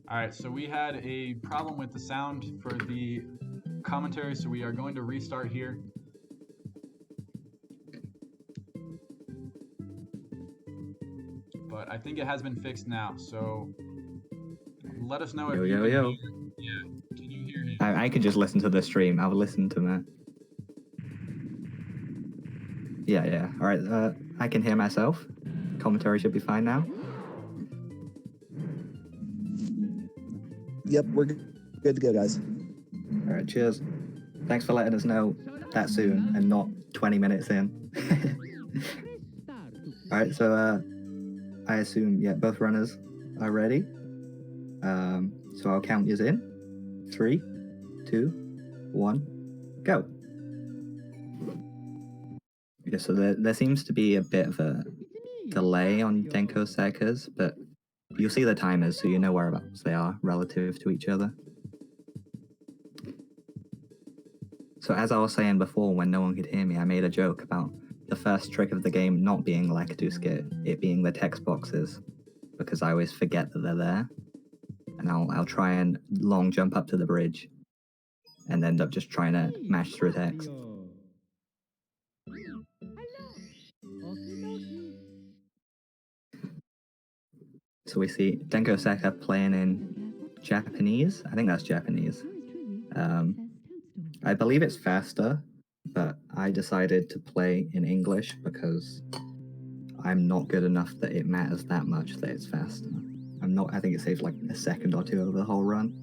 All right, so we had a problem with the sound for the commentary, so we are going to restart here. But I think it has been fixed now, so let us know if you can hear. Yeah, can you hear him? I could just listen to the stream. I'll listen to that. Yeah. All right, I can hear myself. Commentary should be fine now. Yep, we're good to go, guys. All right, cheers. Thanks for letting us know that soon and not 20 minutes in. All right, so I assume, yeah, both runners are ready. So I'll count yous in. 3, 2, 1, go. Okay, so there seems to be a bit of a delay on Denko Sekka's, but you'll see the timers so you know whereabouts they are relative to each other. So as I was saying before, when no one could hear me, I made a joke about the first trick of the game not being Lakitu-Skit, it being the text boxes, because I always forget that they're there. And I'll try and long jump up to the bridge and end up just trying to mash through text. So we see Denko Sekka playing in Japanese. I think that's Japanese. I believe it's faster, but I decided to play in English because I'm not good enough that it matters that much that it's faster. I think it saves like a second or two over the whole run.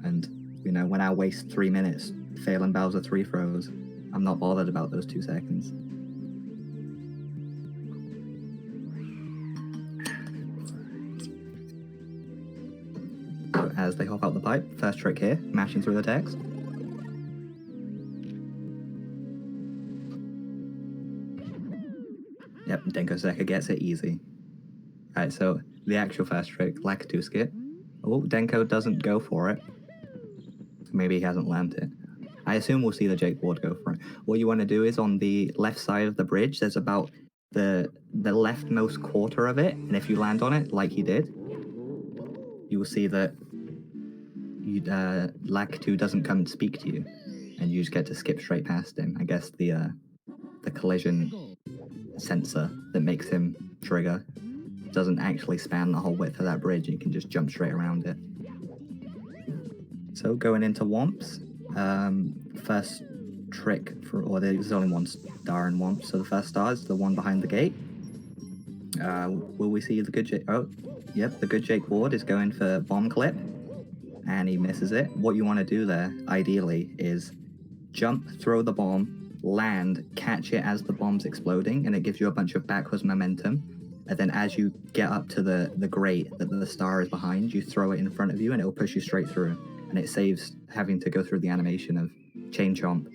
And, you know, when I waste 3 minutes failing Bowser 3 throws, I'm not bothered about those 2 seconds. So as they hop out the pipe, first trick here, mashing through the text. Yep, Denko Sekka gets it easy. Alright, so the actual first trick, Lakitu-Skit. Oh, Denko doesn't go for it. Maybe he hasn't learned it. I assume we'll see the Jake Ward go for it. What you want to do is on the left side of the bridge, there's about the leftmost quarter of it, and if you land on it, like he did, you will see that Lakitu doesn't come and speak to you, and you just get to skip straight past him. I guess the collision sensor that makes him trigger doesn't actually span the whole width of that bridge. You can just jump straight around it. So going into Whomps, first trick there's only one star in Whomps, so the first star is the one behind the gate. Will we see the good Jake? Oh, yep, the good Jake Ward is going for bomb clip, and he misses it. What you want to do there, ideally, is jump, throw the bomb, land, catch it as the bomb's exploding, and it gives you a bunch of backwards momentum. And then as you get up to the grate that the star is behind, you throw it in front of you and it'll push you straight through. And it saves having to go through the animation of chain chomp,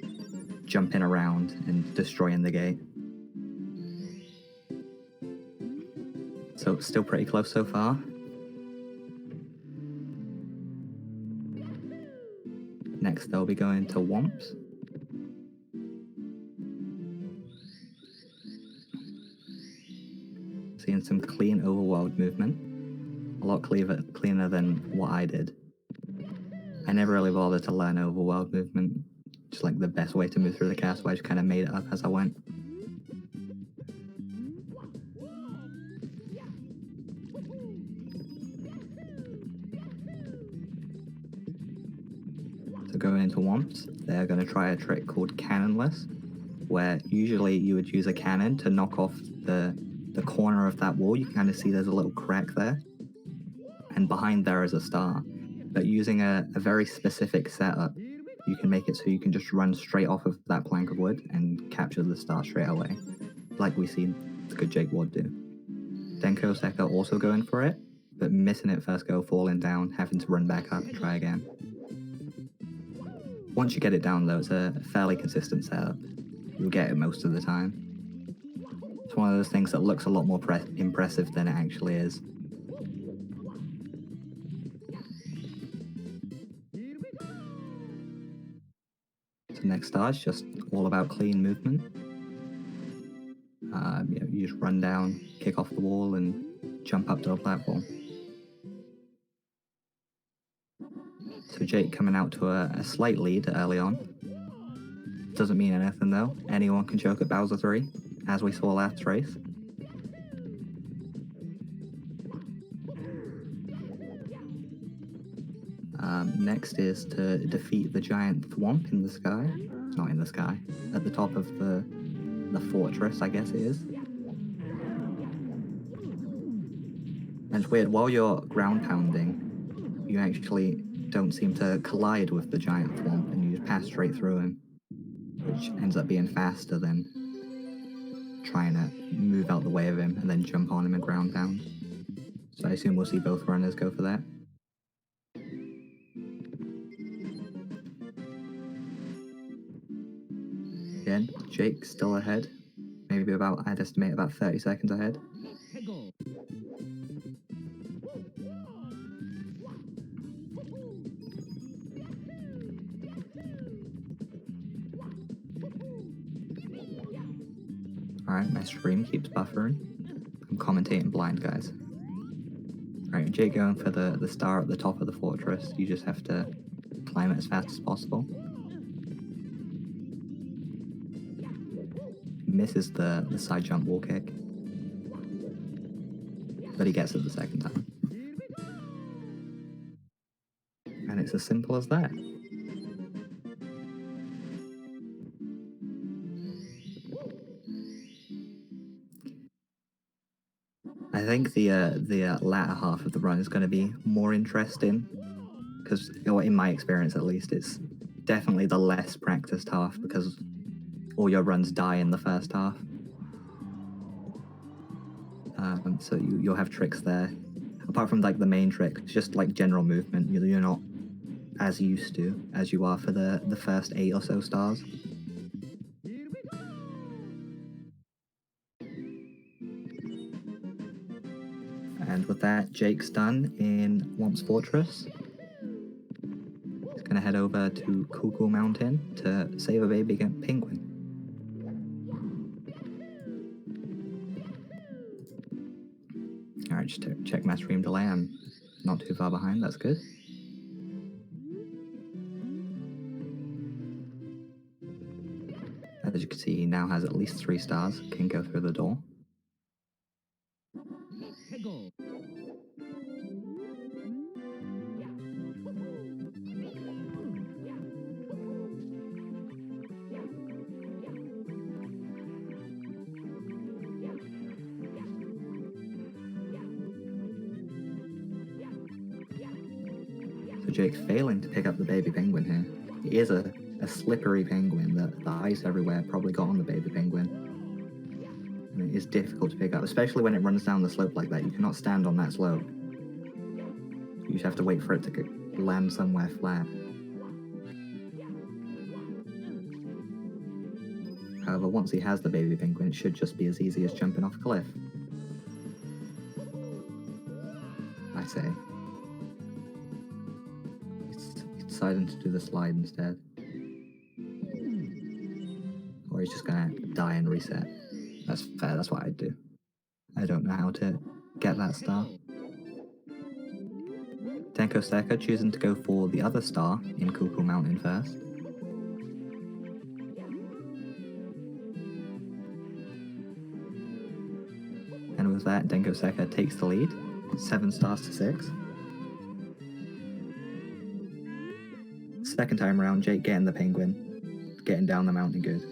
jumping around, and destroying the gate. So still pretty close so far. Next they'll be going to Whomps. Seeing some clean overworld movement. A lot cleaner than what I did. I never really bothered to learn overworld movement. Just like the best way to move through the castle, I just kind of made it up as I went. So going into Whomps, they're going to try a trick called Cannonless, where usually you would use a cannon to knock off the corner of that wall. You can kind of see there's a little crack there, and behind there is a star. But using a very specific setup, you can make it so you can just run straight off of that plank of wood and capture the star straight away, like we seen the good Jake Ward do. Denko Sekka also going for it, but missing it first go, falling down, having to run back up and try again. Once you get it down though, it's a fairly consistent setup. You'll get it most of the time. It's one of those things that looks a lot more impressive than it actually is. So the next star is just all about clean movement. You just run down, kick off the wall, and jump up to the platform. So Jake coming out to a slight lead early on. Doesn't mean anything though. Anyone can choke at Bowser 3, as we saw last race. Next is to defeat the giant thwomp in the sky. Not in the sky. At the top of the fortress, I guess it is. And it's weird, while you're ground pounding, you actually don't seem to collide with the giant thwomp, and you just pass straight through him, which ends up being faster than trying to move out the way of him and then jump on him and ground pound. So I assume we'll see both runners go for that. Again, Jake still ahead. Maybe about, I'd estimate about 30 seconds ahead. Alright, my stream keeps buffering. I'm commentating blind, guys. Alright, Jake going for the star at the top of the fortress. You just have to climb it as fast as possible. Misses the side jump wall kick, but he gets it the second time. And it's as simple as that. I think the latter half of the run is going to be more interesting, because in my experience at least, it's definitely the less practiced half, because all your runs die in the first half. So you'll have tricks there. Apart from like the main trick, it's just like general movement. You're not as used to as you are for the first 8 or so stars. And with that, Jake's done in Whomp's Fortress. He's gonna head over to Cuckoo Mountain to save a baby penguin. Alright, just to check my stream delay. I'm not too far behind, that's good. As you can see, he now has at least 3 stars, can go through the door. So Jake failing to pick up the baby penguin here. He is a slippery penguin. The ice everywhere probably got on the baby penguin. And it is difficult to pick up, especially when it runs down the slope like that. You cannot stand on that slope. You just have to wait for it to land somewhere flat. However, once he has the baby penguin, it should just be as easy as jumping off a cliff. I say. He's deciding to do the slide instead. Or he's just gonna die and reset. That's fair, that's what I'd do. I don't know how to get that star. Denko Seka choosing to go for the other star in Cuckoo Mountain first. And with that, Denko Seka takes the lead, 7 stars to 6. Second time around, Jake getting the penguin, getting down the mountain good.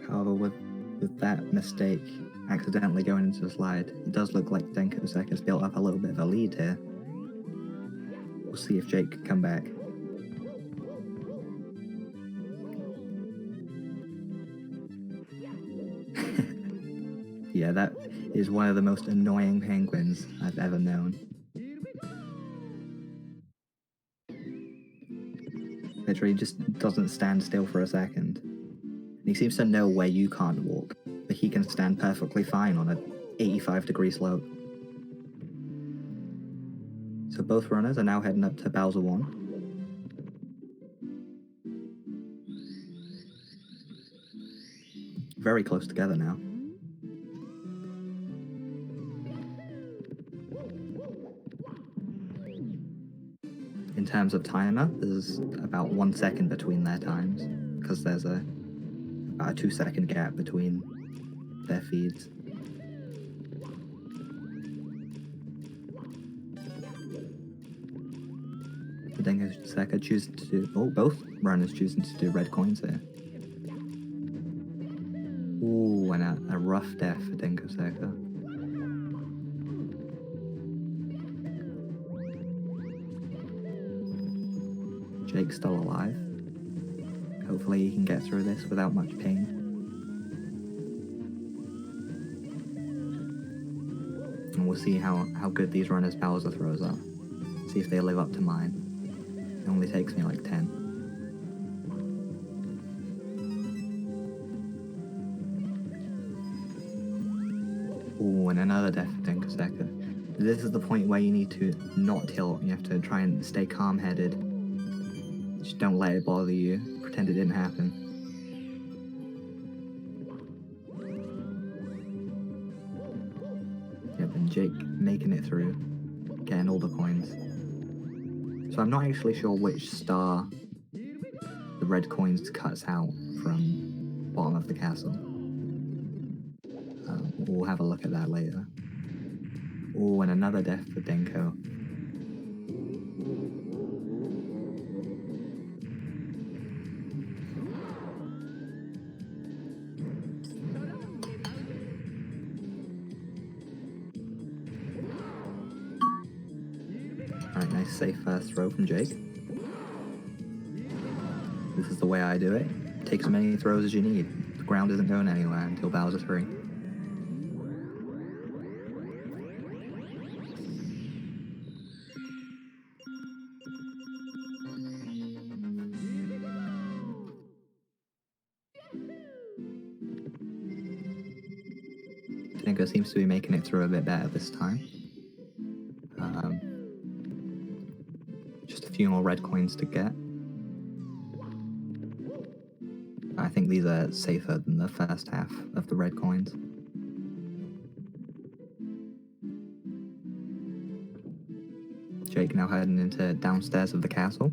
However, with that mistake, accidentally going into the slide, it does look like Denko Seka's built up a little bit of a lead here. We'll see if Jake can come back. Yeah, that is one of the most annoying penguins I've ever known. nature. He just doesn't stand still for a second. He seems to know where you can't walk, but he can stand perfectly fine on an 85-degree slope. So both runners are now heading up to Bowser 1. Very close together now. In terms of timer, there's about 1 second between their times, because there's about a 2-second gap between their feeds. Dingo Seka choosing to do, both runners choosing to do red coins here. Ooh, and a rough death for Dingo Seka. Jake's still alive. Hopefully he can get through this without much pain. And we'll see how good these runners' Bowser throws are. See if they live up to mine. It only takes me like 10. Ooh, and another death for Dingo Seka. This is the point where you need to not tilt. You have to try and stay calm-headed. Just don't let it bother you. Pretend it didn't happen. Yep, and Jake making it through, getting all the coins. So I'm not actually sure which star the red coins cuts out from bottom of the castle. We'll have a look at that later. Oh, and another death for Denko. Alright, nice safe first throw from Jake. This is the way I do it. Take as many throws as you need. The ground isn't going anywhere until Bowser 3. Dingo seems to be making it through a bit better this time. Just a few more red coins to get. I think these are safer than the first half of the red coins. Jake now heading into downstairs of the castle.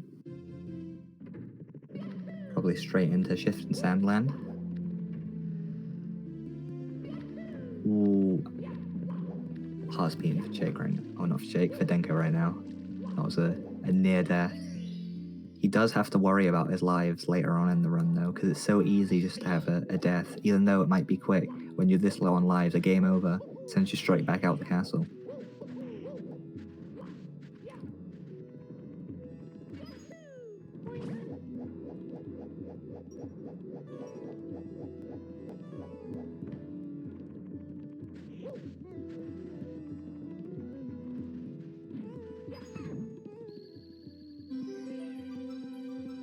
Probably straight into Shifting Sandland. Ooh. Heart's beating for Jake right now. Oh, not for Jake, for Denko right now. That was a near death. He does have to worry about his lives later on in the run though, because it's so easy just to have a death, even though it might be quick. When you're this low on lives, a game over sends you straight back out the castle.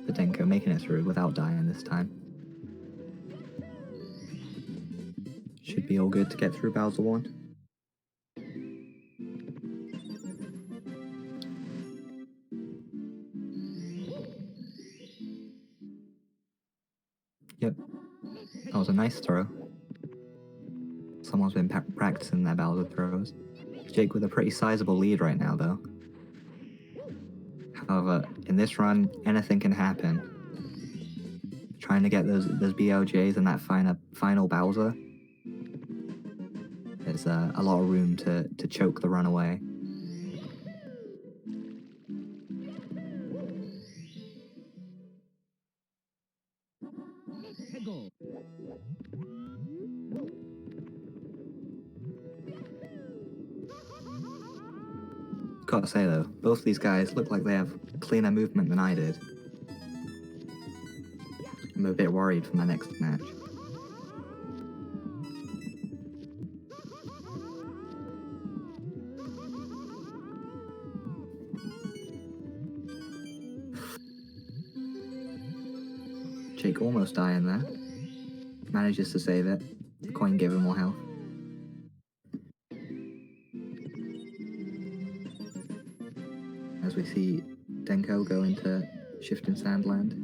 Denko making it through without dying this time. Should be all good to get through Bowser 1. Yep, that was a nice throw. Someone's been practicing their Bowser throws. Jake with a pretty sizable lead right now though. However, in this run, anything can happen. Trying to get those BLJs and that final Bowser. There's a lot of room to choke the run away. Gotta say though, both these guys look like they have cleaner movement than I did. I'm a bit worried for my next match. Jake almost dying there. Manages to save it. The coin gave him more health. As we see Denko go into Shifting Sandland.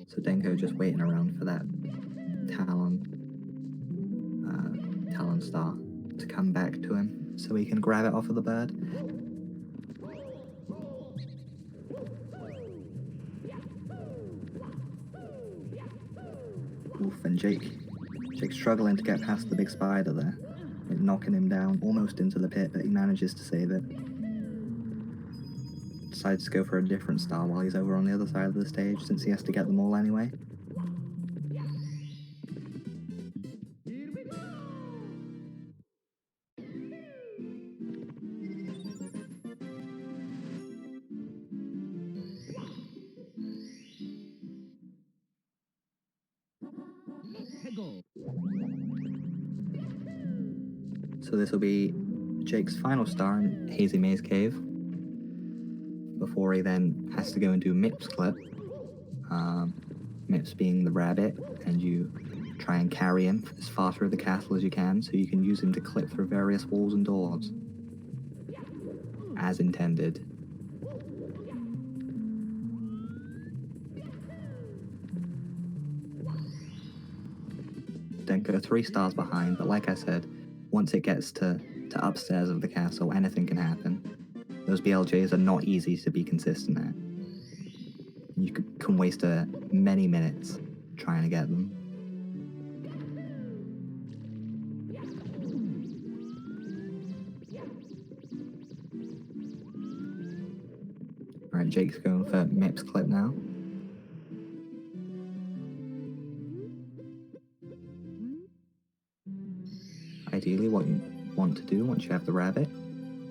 So Denko just waiting around for that Talon Star to come back to him so he can grab it off of the bird. Oof, and Jake's struggling to get past the big spider there. It knocking him down almost into the pit, but he manages to save it. Decides to go for a different star while he's over on the other side of the stage, since he has to get them all anyway. So this will be Jake's final star in Hazy Maze Cave, before he then has to go and do Mip's clip. Mips being the rabbit, and you try and carry him as far through the castle as you can, so you can use him to clip through various walls and doors. As intended. Denko 3 stars behind, but like I said, once it gets to upstairs of the castle, anything can happen. Those BLJs are not easy to be consistent at. You can waste many minutes trying to get them. Alright, Jake's going for Mip's clip now. Ideally, what you want to do once you have the rabbit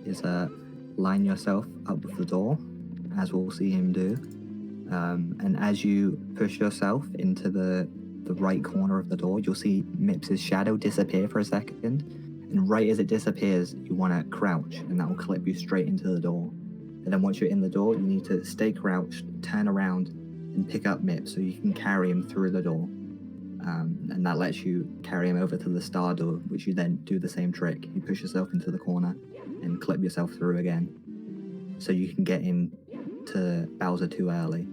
is line yourself up with the door, as we'll see him do. And as you push yourself into the right corner of the door, you'll see Mips's shadow disappear for a second. And right as it disappears, you want to crouch, and that will clip you straight into the door. And then once you're in the door, you need to stay crouched, turn around, and pick up Mips so you can carry him through the door. And that lets you carry him over to the star door, which you then do the same trick. You push yourself into the corner and clip yourself through again, so you can get into Bowser too early,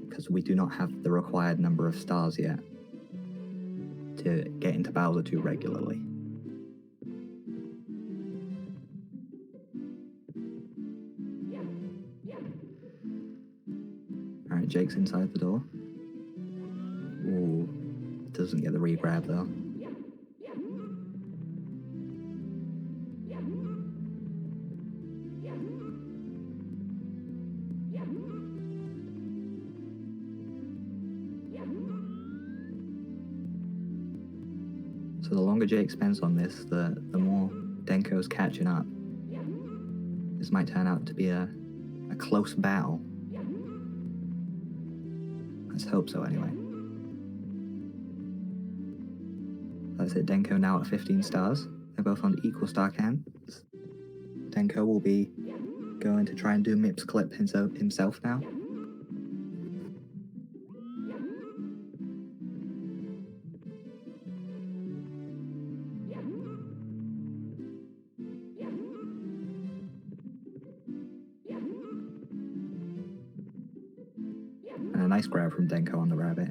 because we do not have the required number of stars yet to get into Bowser 2 regularly. Alright, Jake's inside the door. Ooh, doesn't get the re-grab though. So the longer Jake spends on this, the more Denko's catching up. This might turn out to be a close battle. Let's hope so anyway. That's it, Denko now at 15 stars. They're both on equal star counts. Denko will be going to try and do Mip's clip himself now. And a nice grab from Denko on the rabbit.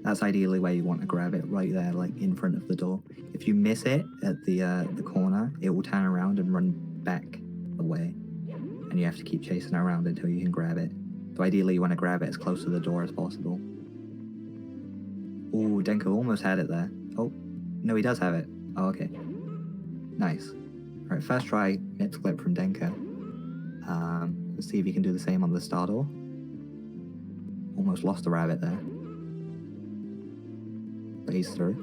That's ideally where you want to grab it, right there, like in front of the door. If you miss it at the corner, it will turn around and run back away, and you have to keep chasing it around until you can grab it. So ideally you want to grab it as close to the door as possible. Ooh, Denko almost had it there. Oh, no, he does have it. Oh, okay. Nice. Alright, first try Mip's clip from Denko. Let's see if he can do the same on the star door. Almost lost the rabbit there. But he's through.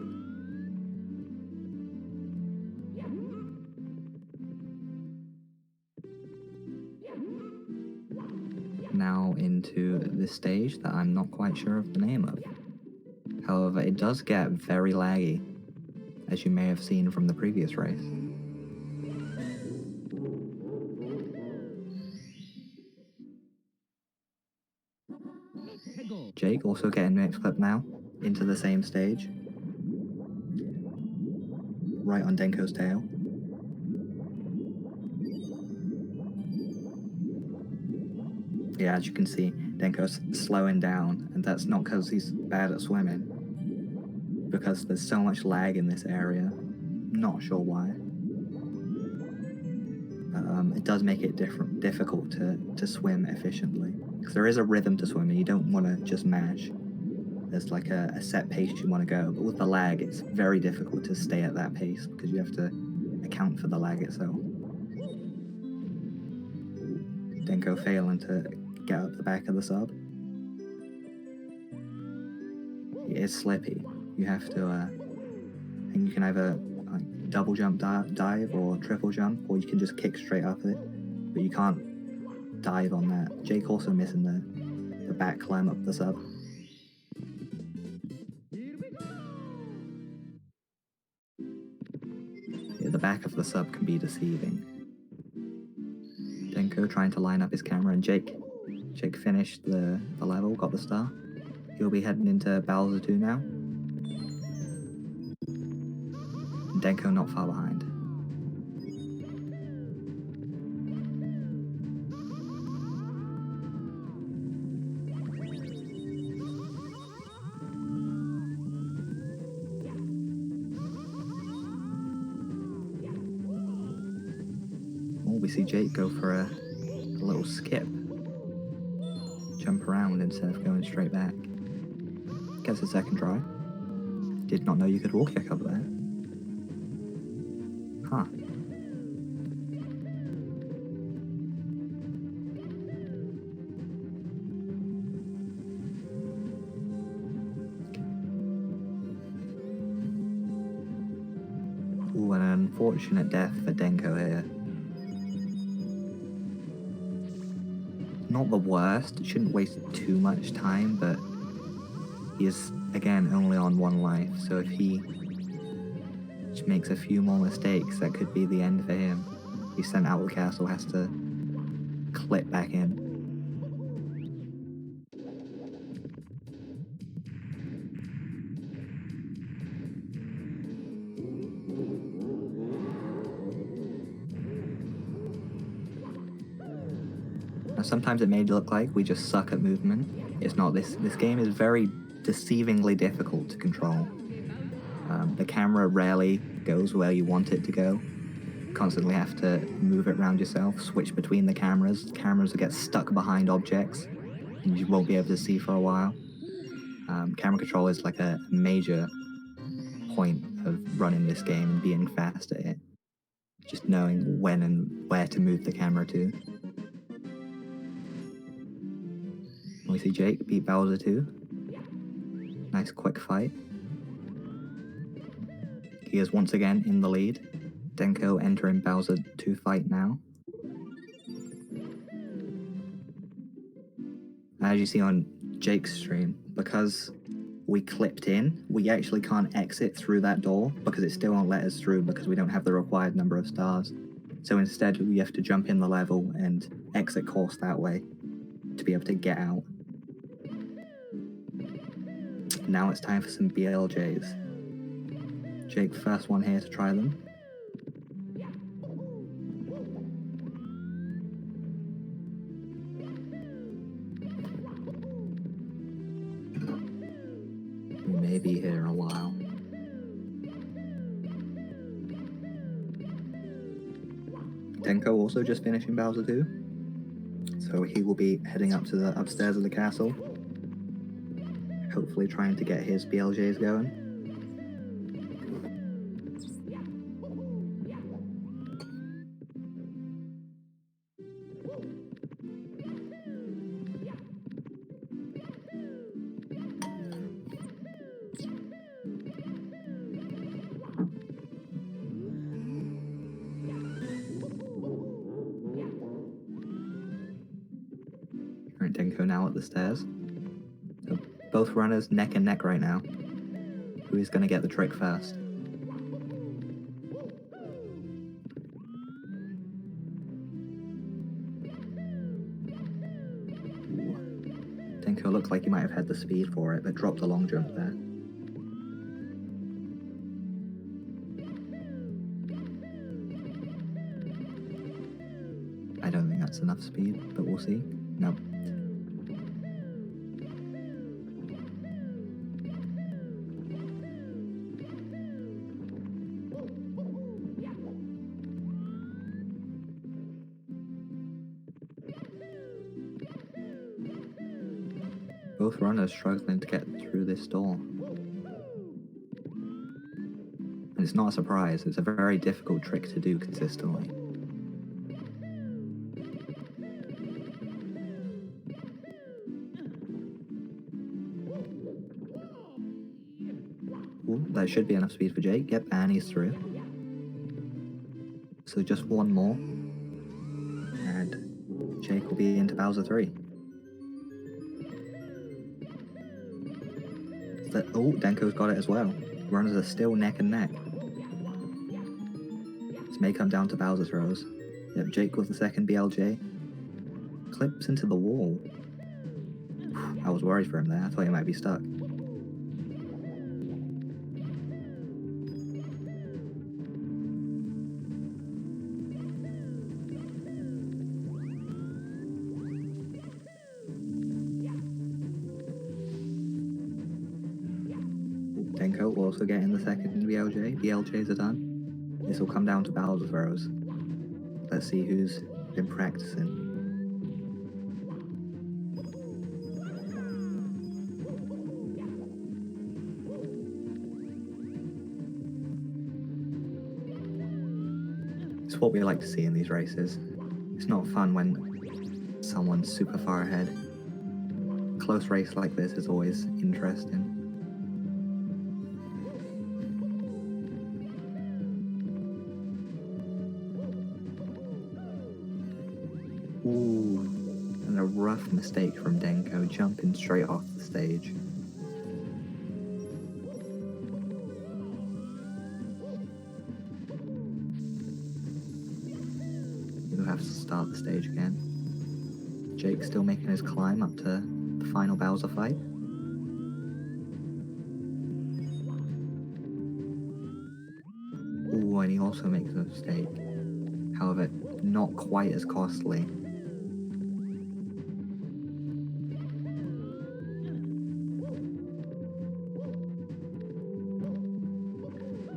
out into this stage that I'm not quite sure of the name of. However, it does get very laggy, as you may have seen from the previous race. Jake also getting mixed clip now into the same stage, right on Denko's tail. Yeah, as you can see, Denko's slowing down, and that's not because he's bad at swimming, because there's so much lag in this area. Not sure why. It does make it difficult to swim efficiently, because there is a rhythm to swimming. You don't want to just mash. There's like a set pace you want to go, but with the lag, it's very difficult to stay at that pace because you have to account for the lag itself. Denko failing to get up the back of the sub. It is slippy. You have to, and you can either like, double jump dive or triple jump, or you can just kick straight up it, but you can't dive on that. Jake also missing the back climb up the sub. Yeah, the back of the sub can be deceiving. Denko trying to line up his camera, and Jake finished the level, got the star. He'll be heading into Bowser 2 now. And Denko not far behind. Oh, we see Jake go for a little skip. Jump around instead of going straight back. Gets a second try. Did not know you could wall kick up there. Huh. Ooh, an unfortunate death for Denko here. Not the worst, shouldn't waste too much time, but he is, again, only on one life, so if he just makes a few more mistakes, that could be the end for him. He's sent out of the castle, has to clip back in. Now, sometimes it may look like we just suck at movement. It's not. This game is very deceivingly difficult to control. The camera rarely goes where you want it to go. You constantly have to move it around yourself, switch between the cameras. Cameras will get stuck behind objects, and you won't be able to see for a while. Camera control is like a major point of running this game and being fast at it. Just knowing when and where to move the camera to. We see Jake beat Bowser 2. Nice quick fight. He is once again in the lead. Denko entering Bowser 2 fight now. As you see on Jake's stream, because we clipped in, we actually can't exit through that door because it still won't let us through because we don't have the required number of stars. So instead we have to jump in the level and exit course that way to be able to get out. Now it's time for some BLJs. Jake, first one here to try them. We may be here a while. Denko also just finishing Bowser 2. So he will be heading up to the upstairs of the castle. Hopefully trying to get his BLJs going. Alright, Denko now at the stairs. So both runners neck and neck right now. Who is going to get the trick first? Denko looked like he might have had the speed for it, but dropped the long jump there. I don't think that's enough speed, but we'll see. Nope. Both runners struggling to get through this door. And it's not a surprise, it's a very difficult trick to do consistently. Ooh, that should be enough speed for Jake. Yep, and he's through. So just one more. And Jake will be into Bowser 3. Oh, Denko's got it as well. Runners are still neck and neck. This may come down to Bowser throws. Yep, Jake with the second BLJ. Clips into the wall. I was worried for him there. I thought he might be stuck. Denko will also get in the second BLJ. BLJs are done. This will come down to Bowser throws. Let's see who's been practicing. It's what we like to see in these races. It's not fun when someone's super far ahead. A close race like this is always interesting. Ooh, and a rough mistake from Denko, jumping straight off the stage. He'll have to start the stage again. Jake still making his climb up to the final Bowser fight. Ooh, and he also makes a mistake. However, not quite as costly.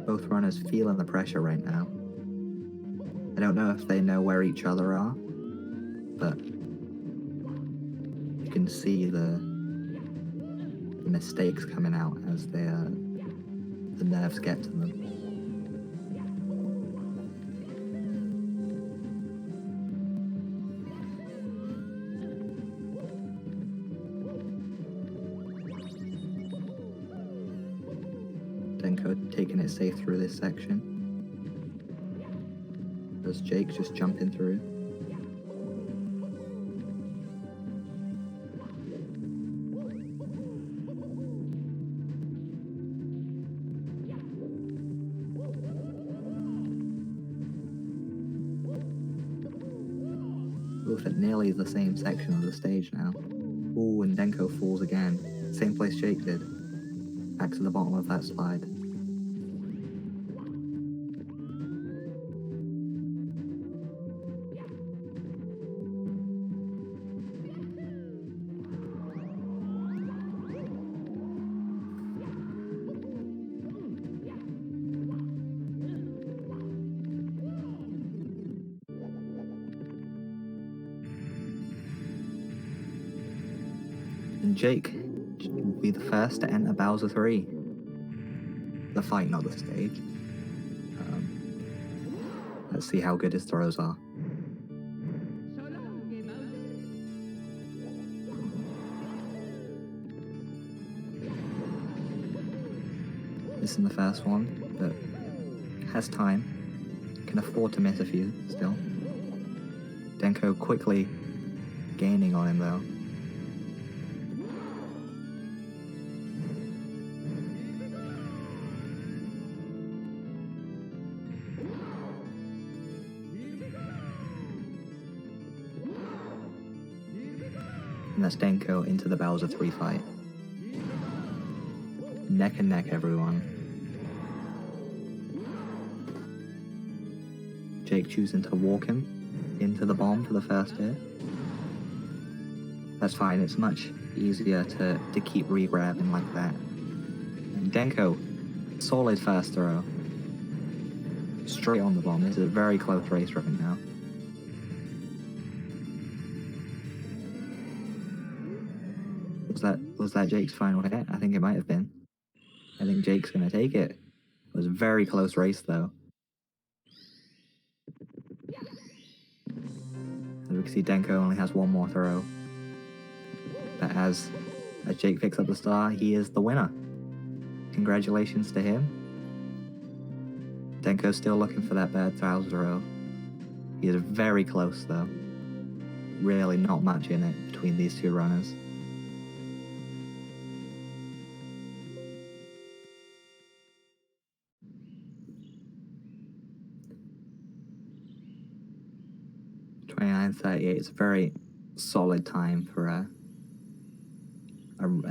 Both runners feeling the pressure right now. I don't know if they know where each other are, but you can see the mistakes coming out as the nerves get to them. Denko taking it safe through this section. As Jake just jumping through. Both at nearly the same section of the stage now. Ooh, and Denko falls again. Same place Jake did. Back to the bottom of that slide. And Jake will be the first to enter Bowser 3. The fight, not the stage. Let's see how good his throws are. Missing the first one, but has time. Can afford to miss a few still. Denko quickly gaining on him though. And that's Denko into the Bowser 3 fight. Neck and neck, everyone. Jake choosing to walk him into the bomb for the first hit. That's fine, it's much easier to keep re-grabbing like that. And Denko, solid first throw. Straight on the bomb. This is a very close race right now. Was that Jake's final hit? I think it might have been. I think Jake's gonna take it. It was a very close race though. As we can see, Denko only has one more throw. But as Jake picks up the star, he is the winner. Congratulations to him. Denko's still looking for that bad Bowser row. He is very close though. Really not much in it between these two runners. .39.38 is a very solid time for a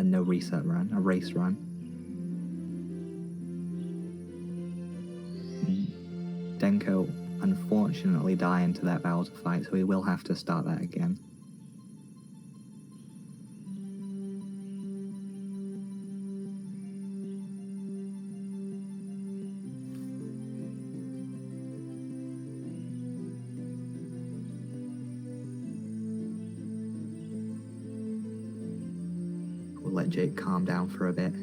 no reset run, a race run. Denko unfortunately dying to that Bowser fight, so he will have to start that again. We'll let Jake calm down for a bit,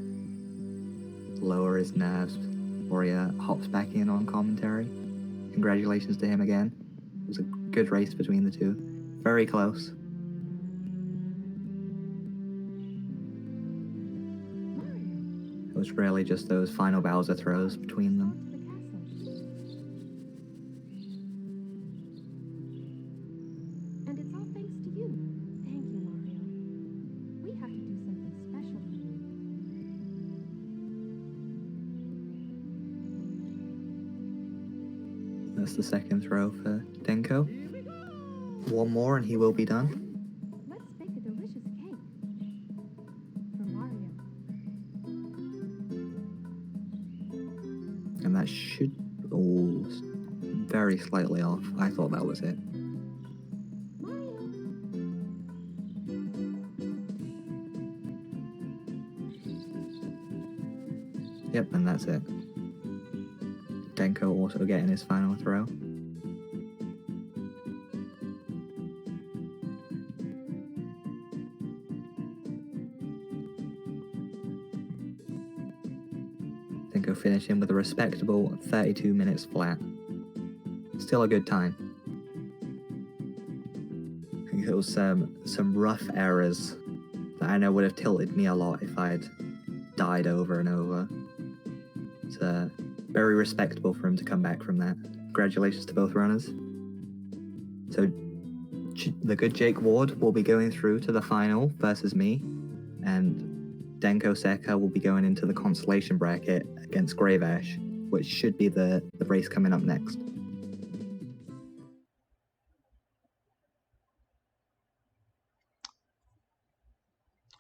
lower his nerves before he hops back in on commentary. Congratulations to him again. It was a good race between the two. Very close. It was really just those final Bowser throws between them. And it's all thanks to you. Thank you, Mario. We have to do something special for you. That's the second throw for Denko. One more and he will be done. Let's bake a delicious cake for Mario. And that should... Oh, very slightly off. I thought that was it. Mario. Yep, and that's it. Denko also getting his final throw. Denko finishing with a respectable 32 minutes flat. Still a good time. I think it was some rough errors that I know would have tilted me a lot if I'd died over and over. It's very respectable for him to come back from that. Congratulations to both runners. So the good Jake Ward will be going through to the final versus me, and Denko Seka will be going into the consolation bracket against Grave Ash, which should be the race coming up next.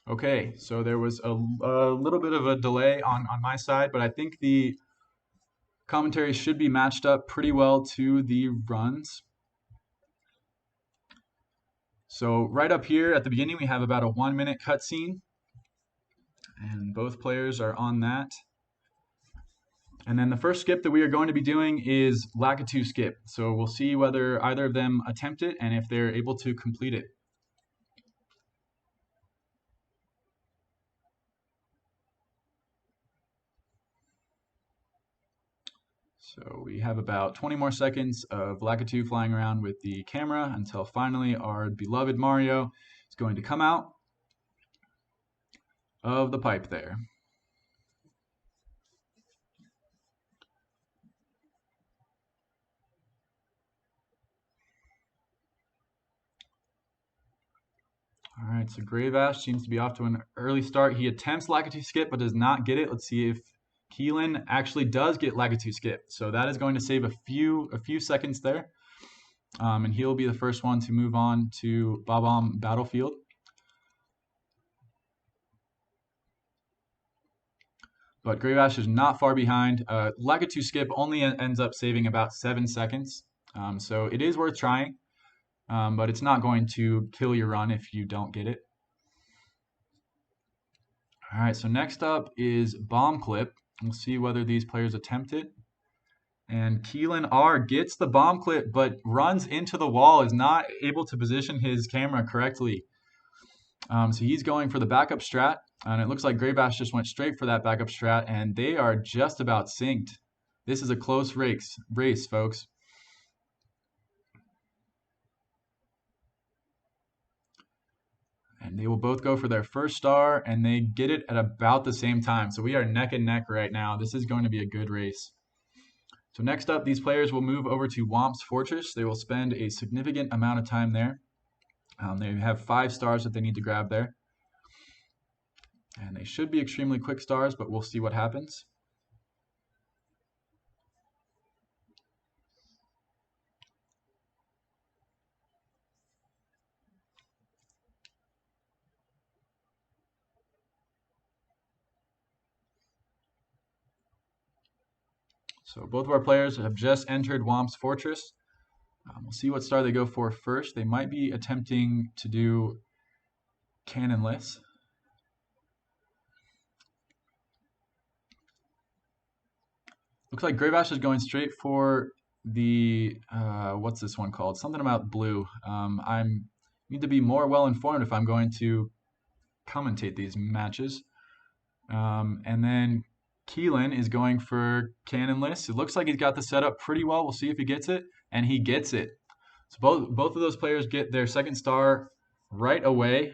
Okay, so there was a little bit of a delay on my side, but I think the commentary should be matched up pretty well to the runs. So right up here at the beginning, we have about a 1 minute cutscene, and both players are on that. And then the first skip that we are going to be doing is Lakitu skip. So we'll see whether either of them attempt it and if they're able to complete it. So we have about 20 more seconds of Lakitu flying around with the camera until finally our beloved Mario is going to come out of the pipe there. All right, so Grave Ash seems to be off to an early start. He attempts Lakitu skip but does not get it. Let's see if Keelan actually does get Lakitu skip. So that is going to save a few seconds there. And he'll be the first one to move on to Bob-omb Battlefield. But Gravash is not far behind. Lakitu skip only ends up saving about 7 seconds. So it is worth trying, but it's not going to kill your run if you don't get it. All right, so next up is Bomb Clip. We'll see whether these players attempt it. And Keelan R gets the bomb clip, but runs into the wall, is not able to position his camera correctly. So he's going for the backup strat, and it looks like Graybash just went straight for that backup strat, and they are just about synced. This is a close race, folks. And they will both go for their first star, and they get it at about the same time. So we are neck and neck right now. This is going to be a good race. So next up, these players will move over to Whomp's Fortress. They will spend a significant amount of time there. They have 5 stars that they need to grab there. And they should be extremely quick stars, but we'll see what happens. So both of our players have just entered Whomp's Fortress. We'll see what star they go for first. They might be attempting to do Cannonless. Looks like Graybash is going straight for the, what's this one called? Something about blue. I need to be more well informed if I'm going to commentate these matches. And then Keelan is going for Cannonless. It looks like he's got the setup pretty well. We'll see if he gets it, and he gets it. So both of those players get their second star right away.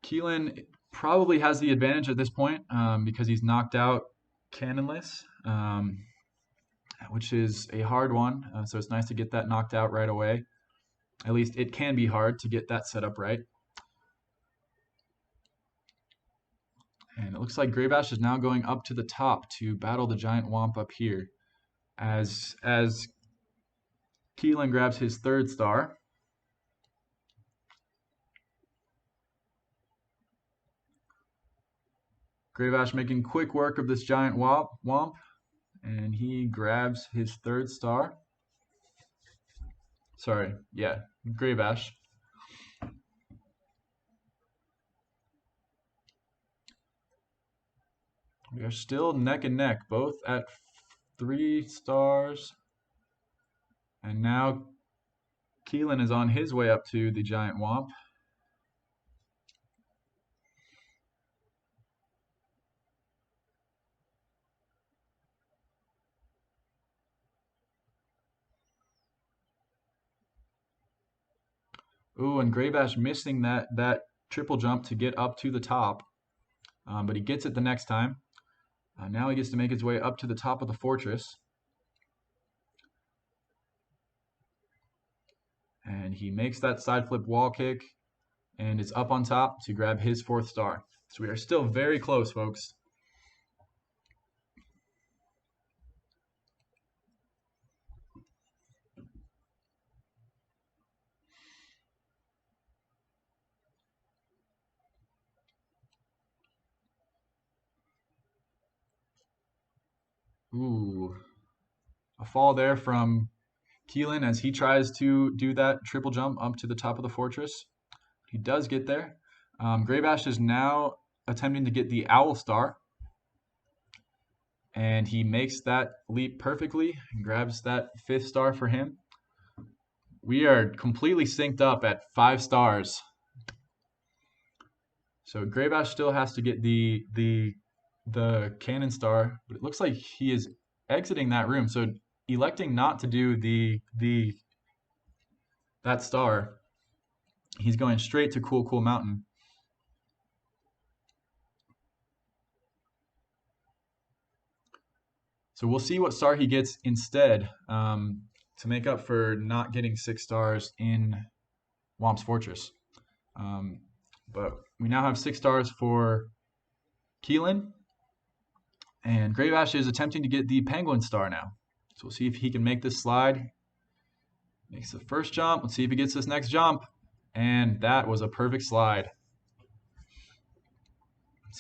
Keelan probably has the advantage at this point because he's knocked out Cannonless, which is a hard one. So it's nice to get that knocked out right away. At least it can be hard to get that set up right. And it looks like Graybash is now going up to the top to battle the giant Whomp up here. As Keelan grabs his third star. Graybash making quick work of this giant Whomp. And he grabs his third star. Sorry, yeah, Graybash. We are still neck and neck, both at 3 stars. And now Keelan is on his way up to the giant Whomp. Ooh, and Graybash missing that triple jump to get up to the top. But he gets it the next time. Now he gets to make his way up to the top of the fortress. And he makes that side flip wall kick and is up on top to grab his 4th star. So we are still very close, folks. Ooh, a fall there from Keelan as he tries to do that triple jump up to the top of the fortress. He does get there. Graybash is now attempting to get the Owl Star. And he makes that leap perfectly and grabs that 5th star for him. We are completely synced up at 5 stars. So Graybash still has to get the cannon star, but it looks like he is exiting that room. So electing not to do that star, he's going straight to Cool Mountain. So we'll see what star he gets instead to make up for not getting 6 stars in Whomp's Fortress. But we now have 6 stars for Keelan. And Graybash is attempting to get the Penguin star now. So we'll see if he can make this slide. Makes the first jump. Let's see if he gets this next jump. And that was a perfect slide.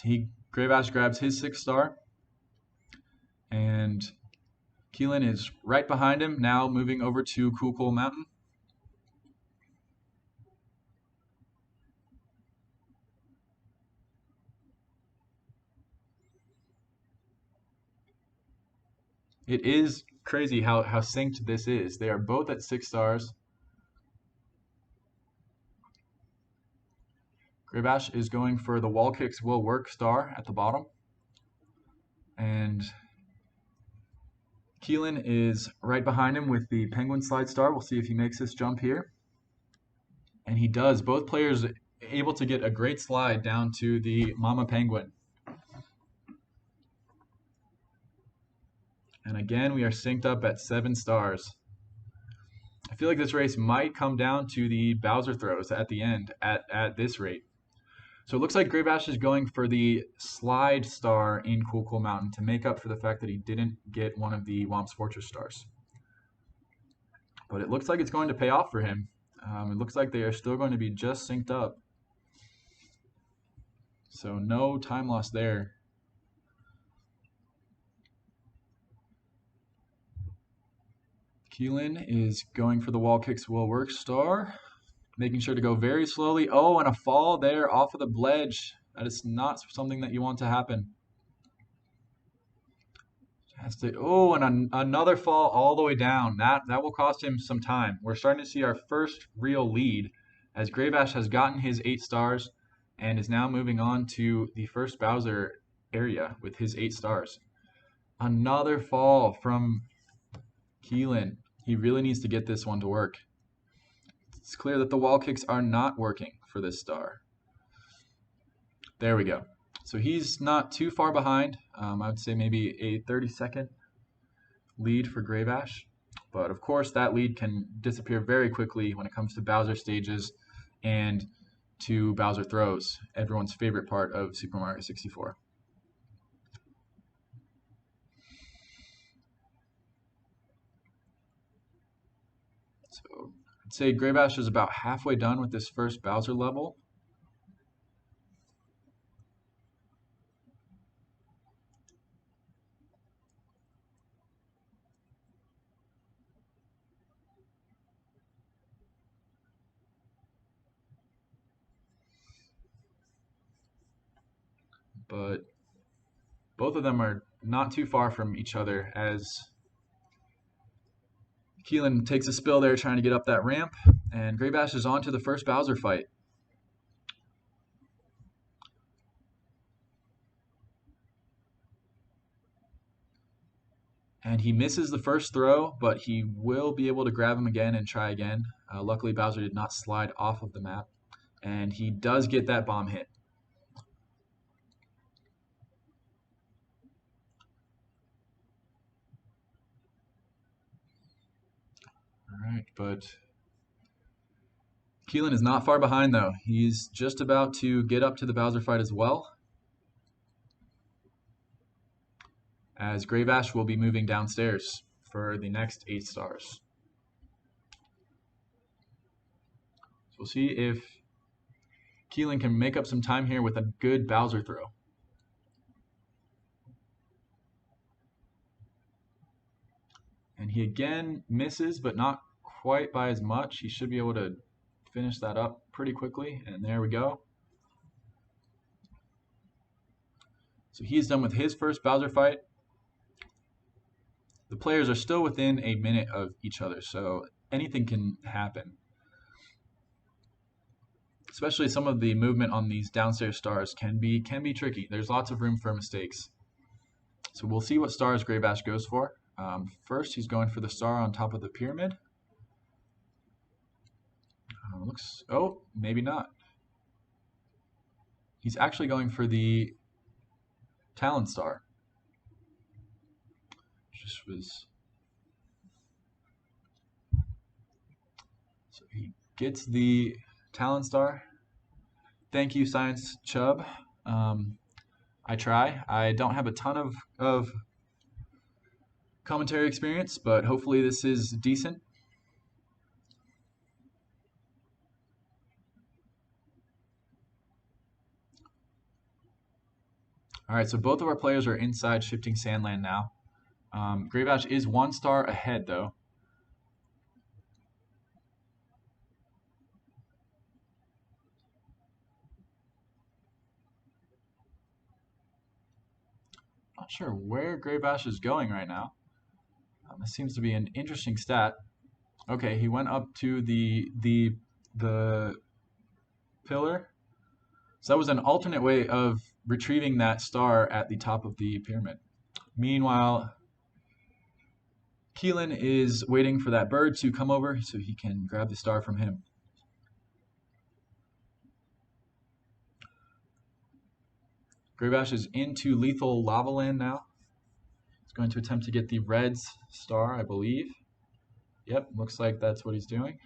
Graybash grabs his 6th star, and Keelan is right behind him, now moving over to Cool Cool Mountain. It is crazy how synced this is. They are both at 6 stars. Graybash is going for the Wall Kicks Will Work star at the bottom. And Keelan is right behind him with the Penguin Slide star. We'll see if he makes this jump here. And he does. Both players able to get a great slide down to the Mama Penguin. And again, we are synced up at 7 stars. I feel like this race might come down to the Bowser throws at the end at this rate. So it looks like Graybash is going for the slide star in Cool Cool Mountain to make up for the fact that he didn't get one of the Whomp's Fortress stars. But it looks like it's going to pay off for him. It looks like they are still going to be just synced up. So no time loss there. Keelan is going for the Wall Kicks Will Work star, making sure to go very slowly. Oh, and a fall there off of the ledge. That is not something that you want to happen. Oh, and another fall all the way down. That will cost him some time. We're starting to see our first real lead as Graybash has gotten his 8 stars and is now moving on to the first Bowser area with his 8 stars. Another fall from Keelan. He really needs to get this one to work. It's clear that the wall kicks are not working for this star. There we go. So he's not too far behind. I would say maybe a 30-second lead for Graybash. But of course, that lead can disappear very quickly when it comes to Bowser stages and to Bowser throws, everyone's favorite part of Super Mario 64. So I'd say Graybash is about halfway done with this first Bowser level. But both of them are not too far from each other as Keelan takes a spill there trying to get up that ramp, and Graybash is on to the first Bowser fight. And he misses the first throw, but he will be able to grab him again and try again. Luckily, Bowser did not slide off of the map, and he does get that bomb hit. All right, but Keelan is not far behind, though. He's just about to get up to the Bowser fight as well, as Graybash will be moving downstairs for the next 8 stars. So we'll see if Keelan can make up some time here with a good Bowser throw. And he again misses, but not quite by as much. He should be able to finish that up pretty quickly, and there we go. So he's done with his first Bowser fight. The players are still within a minute of each other, so anything can happen. Especially some of the movement on these downstairs stars can be tricky. There's lots of room for mistakes. So we'll see what stars Graybash goes for. First, he's going for the star on top of the pyramid. Oh, maybe not. He's actually going for the Talon star. So he gets the Talon star. Thank you, Science Chub. I try. I don't have a ton of commentary experience, but hopefully this is decent. All right, so both of our players are inside Shifting Sandland now. Grave Ash is 1 star ahead, though. Not sure where Grave Ash is going right now. This seems to be an interesting stat. Okay, he went up to the pillar. So that was an alternate way of retrieving that star at the top of the pyramid. Meanwhile, Keelan is waiting for that bird to come over so he can grab the star from him. Grave Ash is into Lethal Lava Land now. He's going to attempt to get the Red's star, I believe. Yep, looks like that's what he's doing.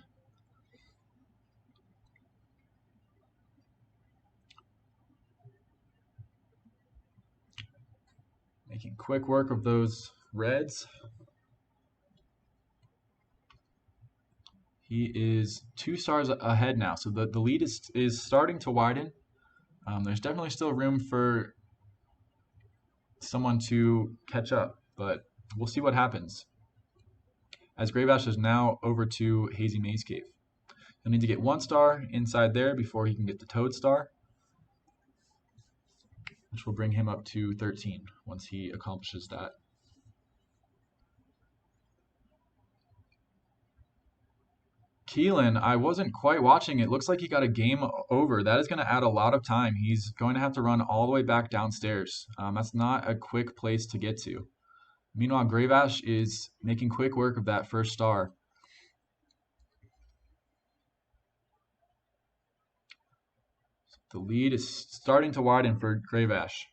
Making quick work of those Reds. He is 2 stars ahead now, so the lead is starting to widen. There's definitely still room for someone to catch up, but we'll see what happens. As Grave Ash is now over to Hazy Maze Cave. He'll need to get 1 star inside there before he can get the Toad star, which will bring him up to 13 once he accomplishes that. Keelan, I wasn't quite watching. It looks like he got a game over. That is going to add a lot of time. He's going to have to run all the way back downstairs. That's not a quick place to get to. Meanwhile, Grave Ash is making quick work of that first star. The lead is starting to widen for Grave Ash.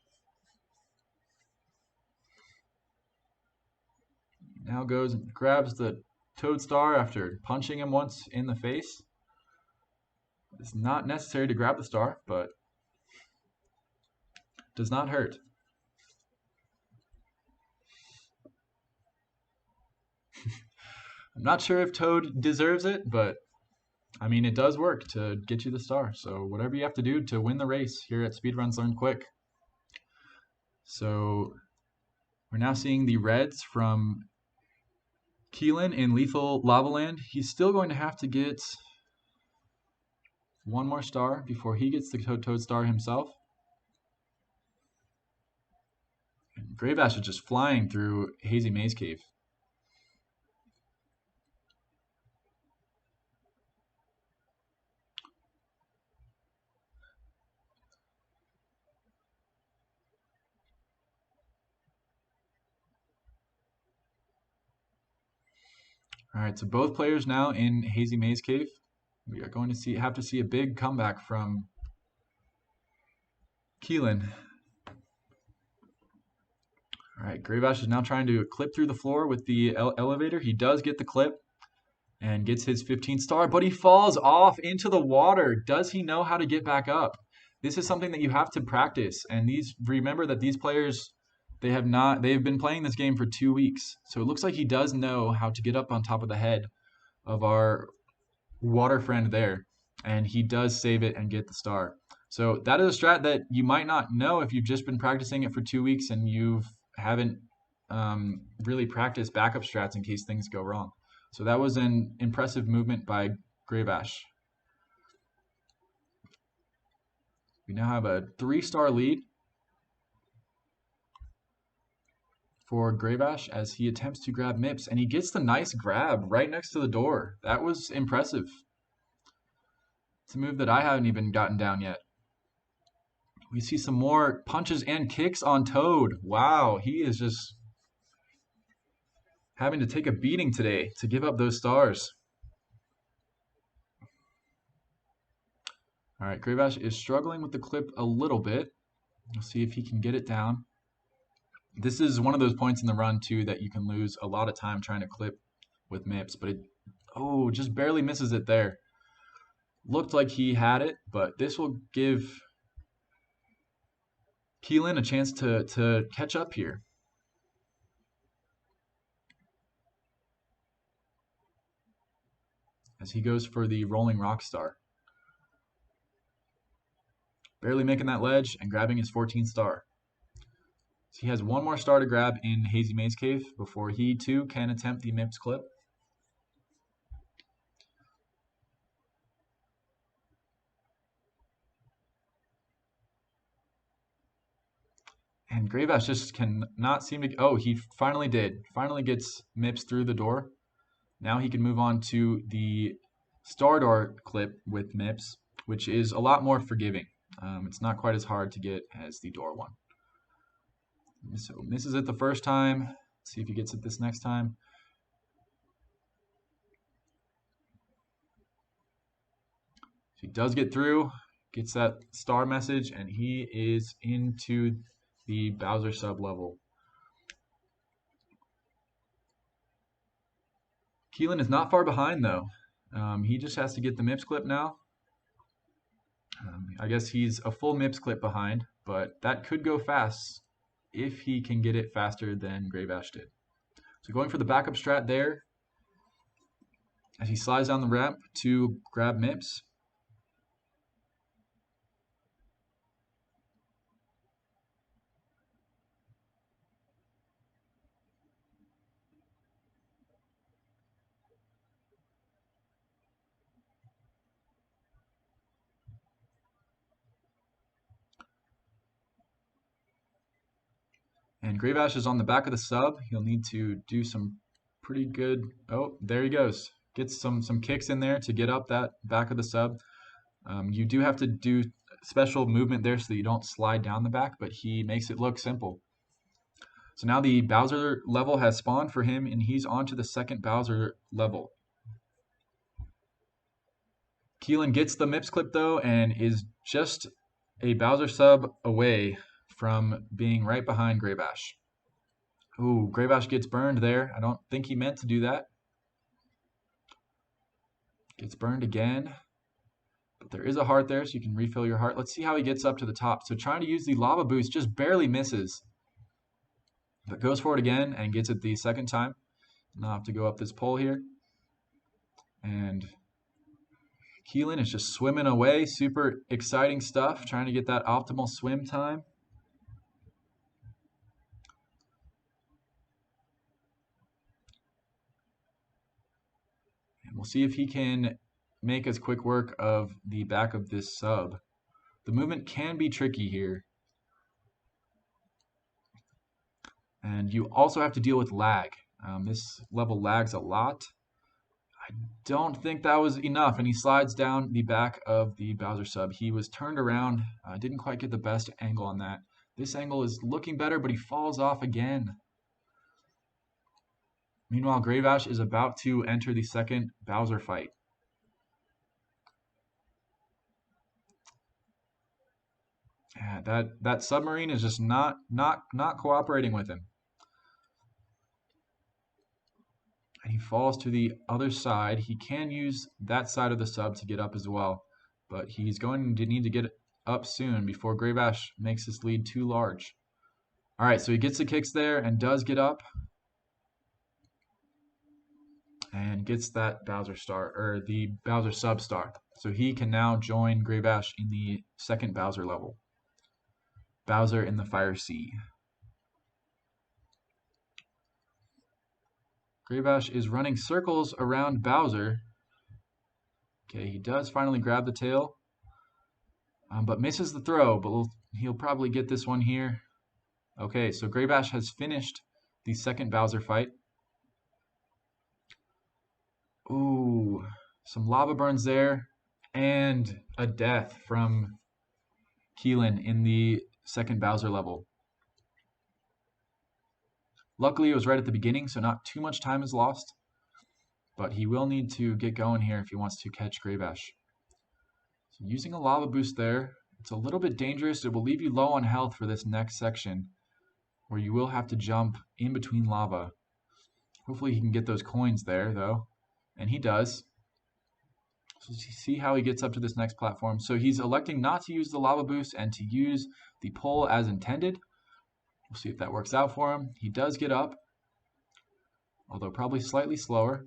He now goes and grabs the Toad star after punching him once in the face. It's not necessary to grab the star, but does not hurt. I'm not sure if Toad deserves it, but I mean, it does work to get you the star. So whatever you have to do to win the race here at Speedruns Learn Quick. So we're now seeing the Reds from Keelan in Lethal Lava Land. He's still going to have to get 1 more star before he gets the Toad star himself. And Grave Ash is just flying through Hazy Maze Cave. All right, so both players now in Hazy Maze Cave. We are going to have to see a big comeback from Keelan. All right, Grave Ash is now trying to clip through the floor with the elevator. He does get the clip and gets his 15th star, but he falls off into the water. Does he know how to get back up? This is something that you have to practice. And remember that these players, they have been playing this game for 2 weeks. So it looks like he does know how to get up on top of the head of our water friend there. And he does save it and get the star. So that is a strat that you might not know if you've just been practicing it for 2 weeks and you haven't really practiced backup strats in case things go wrong. So that was an impressive movement by Grave Ash. We now have a 3-star lead for Grave Ash as he attempts to grab Mips, and he gets the nice grab right next to the door. That was impressive. It's a move that I haven't even gotten down yet. We see some more punches and kicks on Toad. Wow, he is just having to take a beating today to give up those stars. All right, Grave Ash is struggling with the clip a little bit. We'll see if he can get it down. This is one of those points in the run, too, that you can lose a lot of time trying to clip with Mips, but just barely misses it there. Looked like he had it, but this will give Keelan a chance to catch up here. As he goes for the Rolling Rock Star. Barely making that ledge and grabbing his 14th star. So he has one more star to grab in Hazy Maze Cave before he too can attempt the MIPS clip. And Gravash just cannot seem to... Oh, he finally did. Finally gets MIPS through the door. Now he can move on to the Star Door clip with MIPS, which is a lot more forgiving. It's not quite as hard to get as the door one. So misses it the first time. Let's see if he gets it this next time. So he does get through, gets that star message, and he is into the Bowser sub level. Keelan is not far behind though. He just has to get the MIPS clip now. I guess he's a full MIPS clip behind, but that could go fast if he can get it faster than Gravash did. So going for the backup strat there as he slides down the ramp to grab MIPS. And Gravash is on the back of the sub. He'll need to do some pretty good... Oh, there he goes. Gets some kicks in there to get up that back of the sub. You do have to do special movement there so that you don't slide down the back, but he makes it look simple. So now the Bowser level has spawned for him, and he's on to the second Bowser level. Keelan gets the MIPS clip though, and is just a Bowser sub away from being right behind Gravash. Ooh, Gravash gets burned there. I don't think he meant to do that. Gets burned again. But there is a heart there, so you can refill your heart. Let's see how he gets up to the top. So trying to use the lava boost, just barely misses. But goes for it again and gets it the second time. Now I have to go up this pole here. And Keelan is just swimming away. Super exciting stuff. Trying to get that optimal swim time. And we'll see if he can make as quick work of the back of this sub. The movement can be tricky here. And you also have to deal with lag. This level lags a lot. I don't think that was enough, and he slides down the back of the Bowser sub. He was turned around. Didn't quite get the best angle on that. This angle is looking better, but he falls off again. Meanwhile, Gravash is about to enter the second Bowser fight. Yeah, that submarine is just not cooperating with him. And he falls to the other side. He can use that side of the sub to get up as well, but he's going to need to get up soon before Gravash makes this lead too large. All right, so he gets the kicks there and does get up. And gets that Bowser star, or the Bowser sub star. So he can now join Gravash in the second Bowser level. Bowser in the Fire Sea. Gravash is running circles around Bowser. Okay, he does finally grab the tail, but misses the throw, but he'll probably get this one here. Okay, so Gravash has finished the second Bowser fight. Ooh, some lava burns there, and a death from Keelan in the second Bowser level. Luckily, it was right at the beginning, so not too much time is lost. But he will need to get going here if he wants to catch Gravash. So using a lava boost there, it's a little bit dangerous. It will leave you low on health for this next section, where you will have to jump in between lava. Hopefully he can get those coins there, though. And he does. So see how he gets up to this next platform. So he's electing not to use the lava boost and to use the pole as intended. We'll see if that works out for him. He does get up, although probably slightly slower.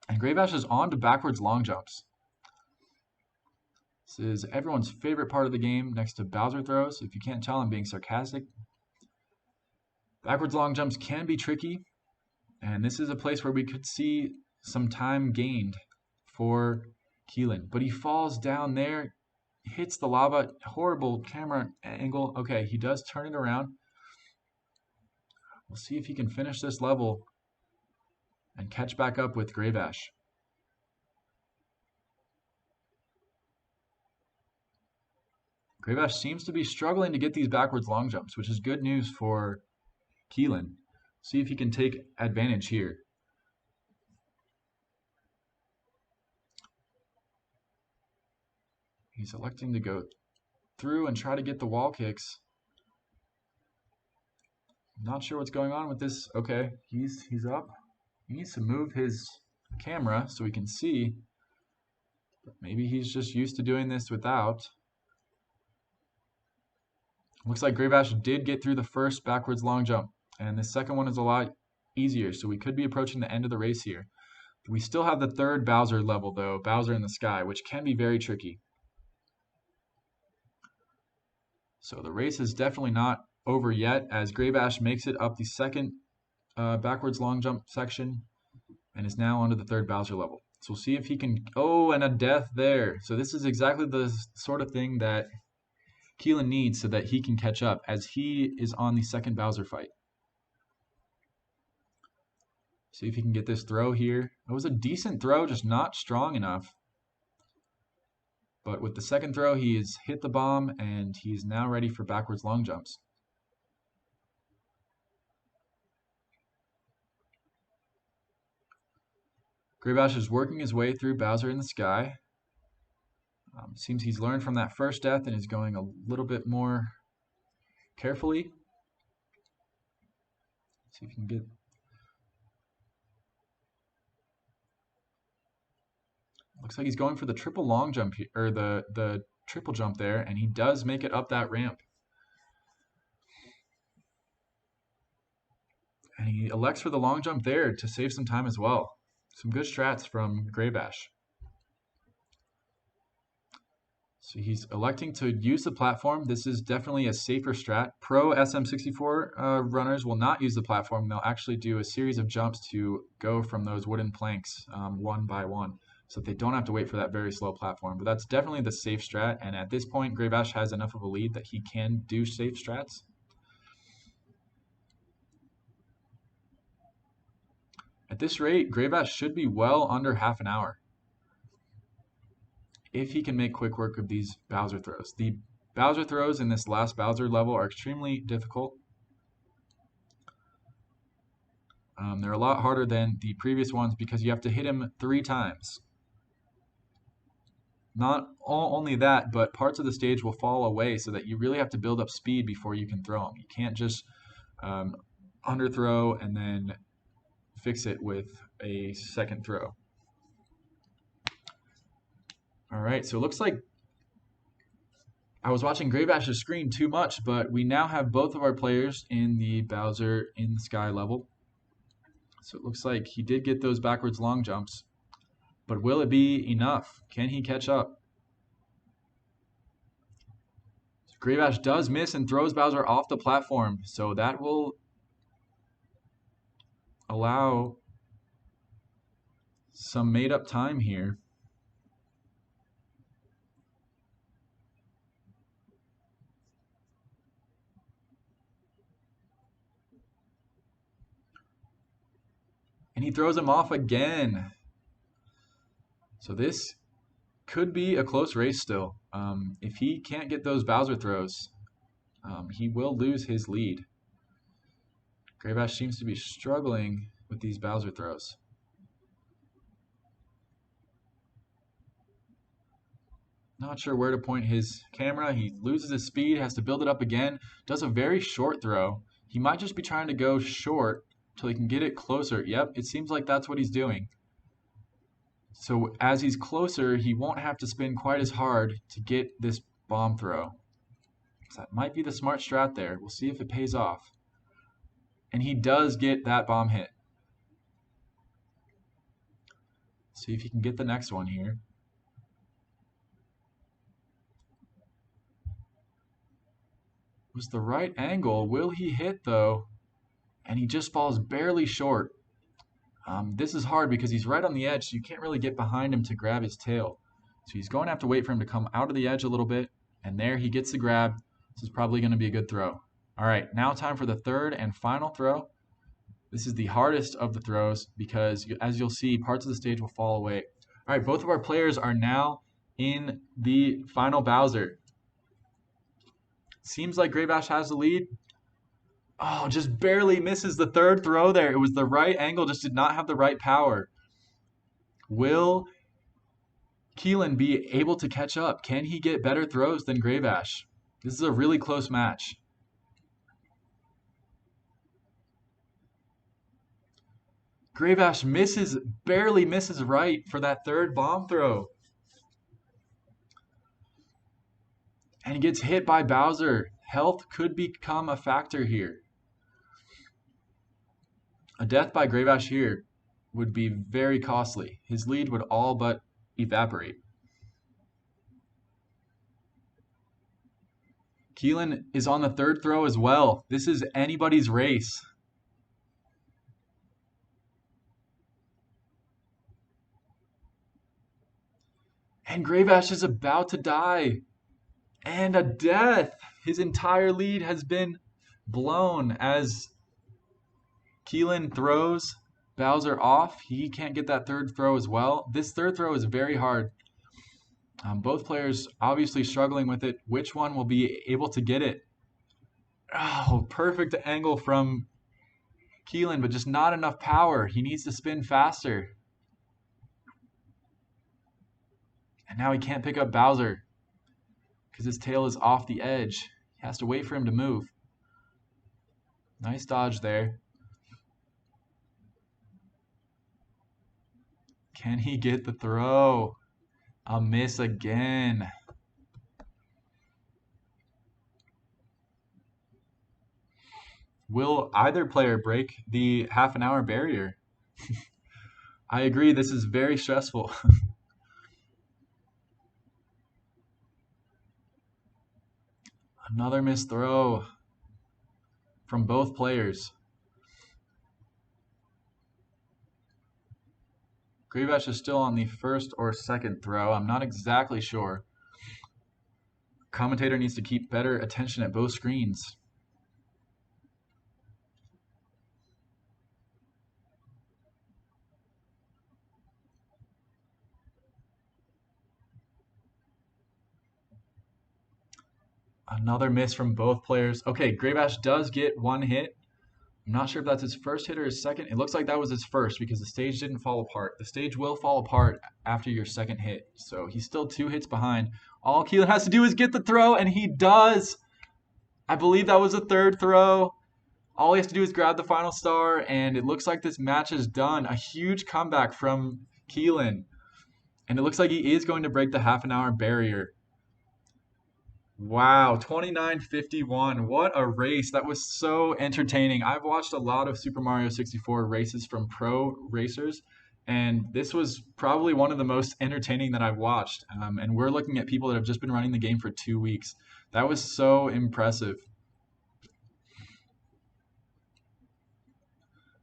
And Gravash is on to backwards long jumps. This is everyone's favorite part of the game next to Bowser throws. If you can't tell, I'm being sarcastic. Backwards long jumps can be tricky, and this is a place where we could see some time gained for Keelan. But he falls down there, hits the lava, horrible camera angle. Okay, he does turn it around. We'll see if he can finish this level and catch back up with Graybash. Graybash seems to be struggling to get these backwards long jumps, which is good news for Keelan. See if he can take advantage here. He's electing to go through and try to get the wall kicks. Not sure what's going on with this. Okay, he's up. He needs to move his camera so we can see. But maybe he's just used to doing this without. Looks like Graybash did get through the first backwards long jump, and the second one is a lot easier, so we could be approaching the end of the race here. We still have the third Bowser level, though, Bowser in the Sky, which can be very tricky. So the race is definitely not over yet, as Graybash makes it up the second backwards long jump section and is now onto the third Bowser level. So we'll see if he can... Oh, and a death there. So this is exactly the sort of thing that Keelan needs so that he can catch up, as he is on the second Bowser fight. See if he can get this throw here. It was a decent throw, just not strong enough. But with the second throw, he has hit the bomb, and he's now ready for backwards long jumps. Graybash is working his way through Bowser in the Sky. Seems he's learned from that first death and is going a little bit more carefully. See if he can get... Looks like he's going for the triple long jump here, or the triple jump there, and he does make it up that ramp. And he elects for the long jump there to save some time as well. Some good strats from Graybash. So he's electing to use the platform. This is definitely a safer strat. Pro SM64 runners will not use the platform. They'll actually do a series of jumps to go from those wooden planks one by one, so that they don't have to wait for that very slow platform. But that's definitely the safe strat, and at this point, Graybash has enough of a lead that he can do safe strats. At this rate, Graybash should be well under half an hour if he can make quick work of these Bowser throws. The Bowser throws in this last Bowser level are extremely difficult. They're a lot harder than the previous ones because you have to hit him 3 times. Not only that, but parts of the stage will fall away so that you really have to build up speed before you can throw them. You can't just underthrow and then fix it with a second throw. All right, so it looks like I was watching Graybash's screen too much, but we now have both of our players in the Bowser in the Sky level. So it looks like he did get those backwards long jumps, but will it be enough? Can he catch up? So Graybash does miss and throws Bowser off the platform, so that will allow some made-up time here. And he throws him off again. So this could be a close race still. If he can't get those Bowser throws, he will lose his lead. Graybash seems to be struggling with these Bowser throws. Not sure where to point his camera. He loses his speed, has to build it up again. Does a very short throw. He might just be trying to go short till he can get it closer. Yep, it seems like that's what he's doing. So as he's closer, he won't have to spin quite as hard to get this bomb throw. So that might be the smart strat there. We'll see if it pays off. And he does get that bomb hit. See if he can get the next one here. Was the right angle. Will he hit though? and he just falls barely short. This is hard because he's right on the edge, so you can't really get behind him to grab his tail. So he's going to have to wait for him to come out of the edge a little bit, and there he gets the grab. This is probably going to be a good throw. All right, now time for the third and final throw. This is the hardest of the throws because, as you'll see, parts of the stage will fall away. All right, both of our players are now in the final Bowser. Seems like Graybash has the lead. Oh, just barely misses the third throw there. It was the right angle, just did not have the right power. Will Keelan be able to catch up? Can he get better throws than Graybash? This is a really close match. Graybash barely misses right for that third bomb throw. And he gets hit by Bowser. Health could become a factor here. A death by Graybash here would be very costly. His lead would all but evaporate. Keelan is on the third throw as well. This is anybody's race. And Graybash is about to die. And a death. His entire lead has been blown as Keelan throws Bowser off. He can't get that third throw as well. This third throw is very hard. Both players obviously struggling with it. Which one will be able to get it? Oh, perfect angle from Keelan, but just not enough power. He needs to spin faster. And now he can't pick up Bowser because his tail is off the edge. He has to wait for him to move. Nice dodge there. Can he get the throw? A miss again. Will either player break the half-an-hour barrier? I agree, this is very stressful. Another missed throw from both players. Graybash is still on the first or second throw. I'm not exactly sure. Commentator needs to keep better attention at both screens. Another miss from both players. Okay, Graybash does get one hit. I'm not sure if that's his first hit or his second. It looks like that was his first because the stage didn't fall apart. The stage will fall apart after your second hit. So he's still 2 hits behind. All Keelan has to do is get the throw, and he does. I believe that was a third throw. All he has to do is grab the final star, and it looks like this match is done. A huge comeback from Keelan. And it looks like he is going to break the half-an-hour barrier. Wow, 29:51. What a race. That was so entertaining. I've watched a lot of Super Mario 64 races from pro racers, and this was probably one of the most entertaining that I've watched. And we're looking at people that have just been running the game for 2 weeks. That was so impressive.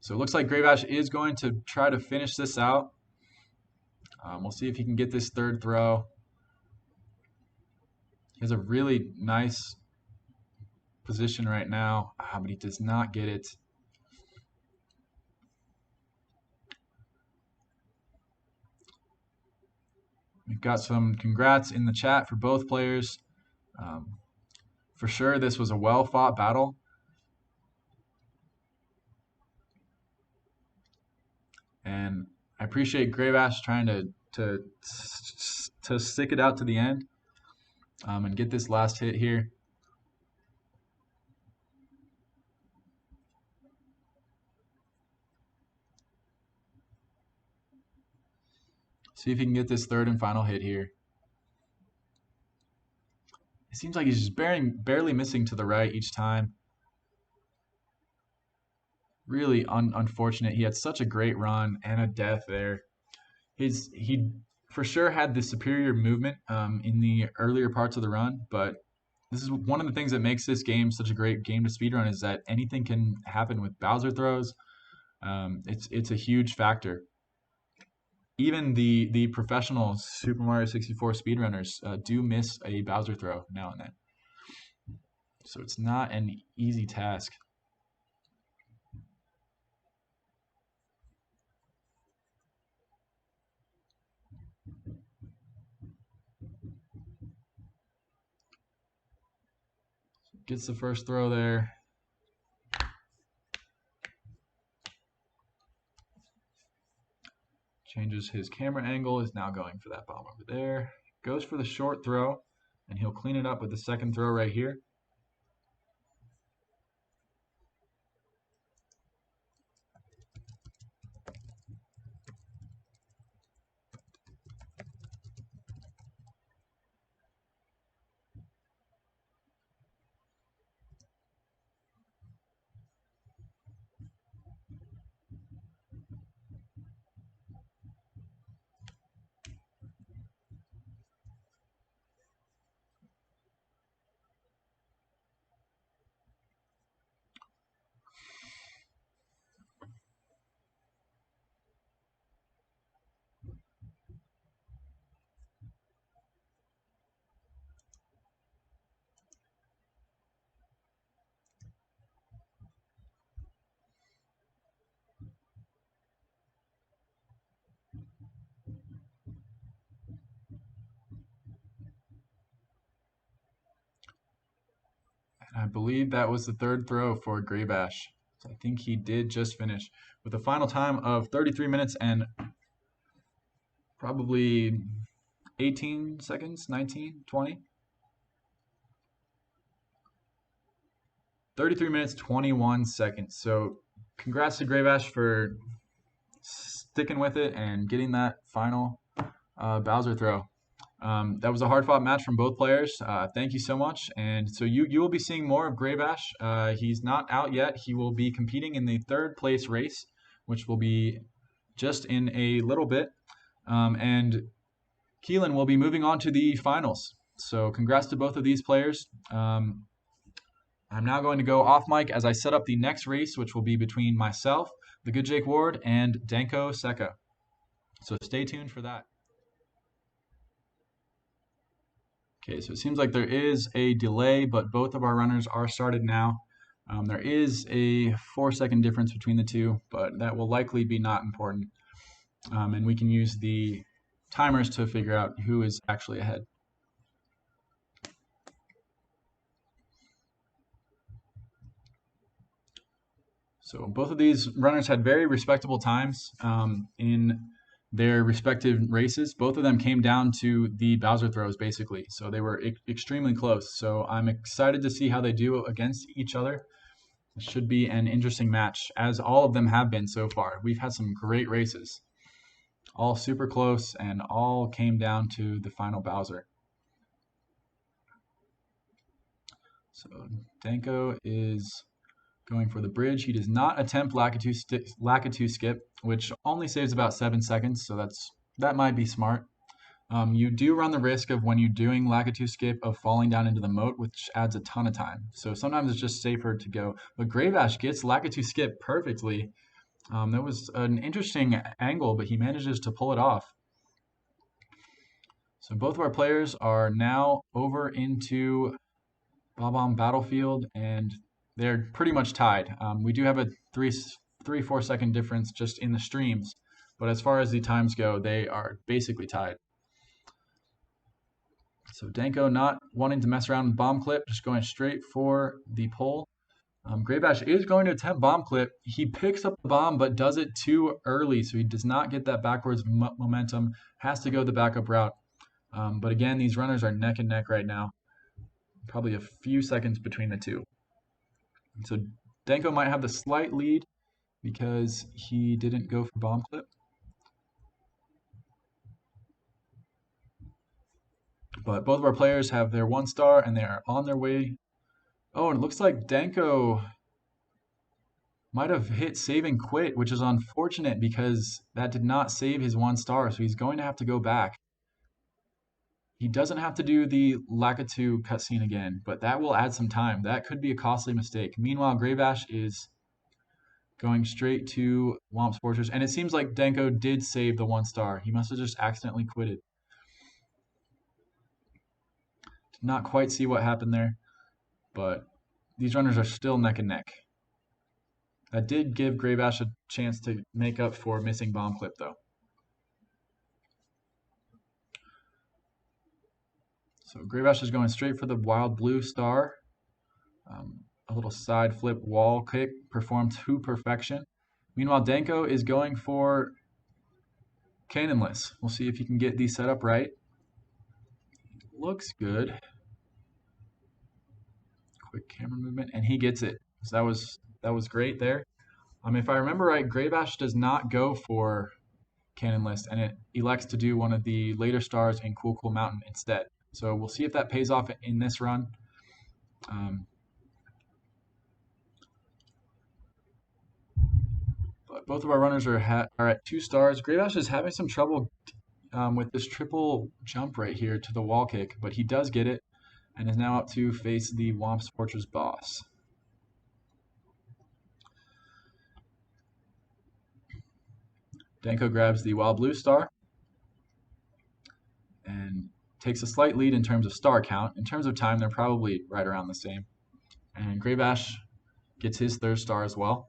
So it looks like Graybash is going to try to finish this out. We'll see if he can get this third throw. He has a really nice position right now, but he does not get it. We've got some congrats in the chat for both players. For sure, this was a well-fought battle. And I appreciate Graybash trying to stick it out to the end. And get this last hit here. See if he can get this third and final hit here. It seems like he's just barely missing to the right each time. Really unfortunate. He had such a great run and a death there. He for sure had the superior movement in the earlier parts of the run, but this is one of the things that makes this game such a great game to speedrun, is that anything can happen with Bowser throws. It's a huge factor. Even the professional Super Mario 64 speedrunners do miss a Bowser throw now and then. So it's not an easy task. Gets the first throw there. Changes his camera angle, is now going for that bomb over there. Goes for the short throw, and he'll clean it up with the second throw right here. I believe that was the third throw for Graybash. So I think he did just finish with a final time of 33 minutes and probably 18 seconds, 19, 20. 33 minutes, 21 seconds. So congrats to Graybash for sticking with it and getting that final Bowser throw. That was a hard-fought match from both players. Thank you so much. And so you will be seeing more of Graybash. He's not out yet. He will be competing in the third place race, which will be just in a little bit. And Keelan will be moving on to the finals. So congrats to both of these players. I'm now going to go off mic as I set up the next race, which will be between myself, the good Jake Ward, and Danko Seka. So stay tuned for that. Okay, so it seems like there is a delay, but both of our runners are started now. There is a 4-second difference between the two, but that will likely be not important. And we can use the timers to figure out who is actually ahead. So both of these runners had very respectable times in their respective races. Both of them came down to the Bowser throws, basically. So they were extremely close. So I'm excited to see how they do against each other. It should be an interesting match, as all of them have been so far. We've had some great races, all super close, and all came down to the final Bowser. So Danko is going for the bridge. He does not attempt Lakitu skip, which only saves about 7 seconds, so that might be smart. You do run the risk of, when you're doing Lakitu skip, of falling down into the moat, which adds a ton of time. So sometimes it's just safer to go. But Graybash gets Lakitu skip perfectly. That was an interesting angle, but he manages to pull it off. So both of our players are now over into Bob-omb Battlefield, and they're pretty much tied. We do have a 3-4 second difference just in the streams, but as far as the times go, they are basically tied. So Danko not wanting to mess around with bomb clip, just going straight for the pole. Graybash is going to attempt bomb clip. He picks up the bomb, but does it too early, so he does not get that backwards momentum, has to go the backup route. But again, these runners are neck and neck right now. Probably a few seconds between the two. So Danko might have the slight lead because he didn't go for bomb clip. But both of our players have their 1 star and they are on their way. Oh, and it looks like Danko might have hit save and quit, which is unfortunate because that did not save his 1 star. So he's going to have to go back. He doesn't have to do the Lakitu cutscene again, but that will add some time. That could be a costly mistake. Meanwhile, Graybash is going straight to Womp's Fortress, and it seems like Denko did save the 1 star. He must have just accidentally quitted. Did not quite see what happened there, but these runners are still neck and neck. That did give Graybash a chance to make up for missing Bomb Clip, though. So Graybash is going straight for the Wild Blue star. A little side flip wall kick performed to perfection. Meanwhile, Denko is going for Cannonless. We'll see if he can get these set up right. Looks good. Quick camera movement, and he gets it. So that was great there. If I remember right, Graybash does not go for Cannonless, and it elects to do one of the later stars in Cool Cool Mountain instead. So we'll see if that pays off in this run. But both of our runners are at 2 stars. Graybash is having some trouble with this triple jump right here to the wall kick, but he does get it and is now up to face the Womp's Fortress boss. Denko grabs the Wild Blue star and takes a slight lead in terms of star count. In terms of time, they're probably right around the same. And Graybash gets his 3rd star as well.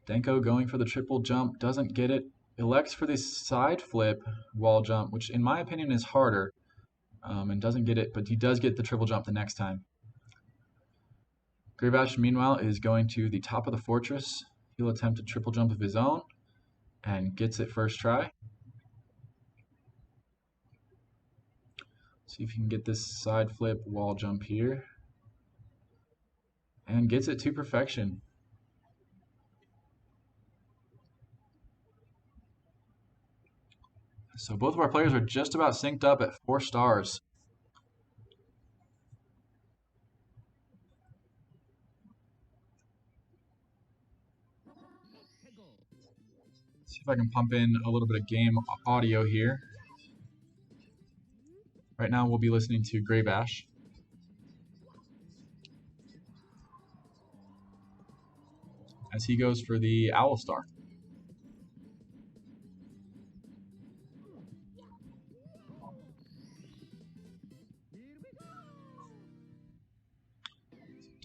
Denko going for the triple jump, doesn't get it. Elects for the side flip wall jump, which in my opinion is harder, and doesn't get it, but he does get the triple jump the next time. Graybash, meanwhile, is going to the top of the fortress. He'll attempt a triple jump of his own and gets it first try. See if he can get this side flip wall jump here. And gets it to perfection. So both of our players are just about synced up at 4 stars. Let's see if I can pump in a little bit of game audio here. Right now we'll be listening to Graybash. As he goes for the Owl Star.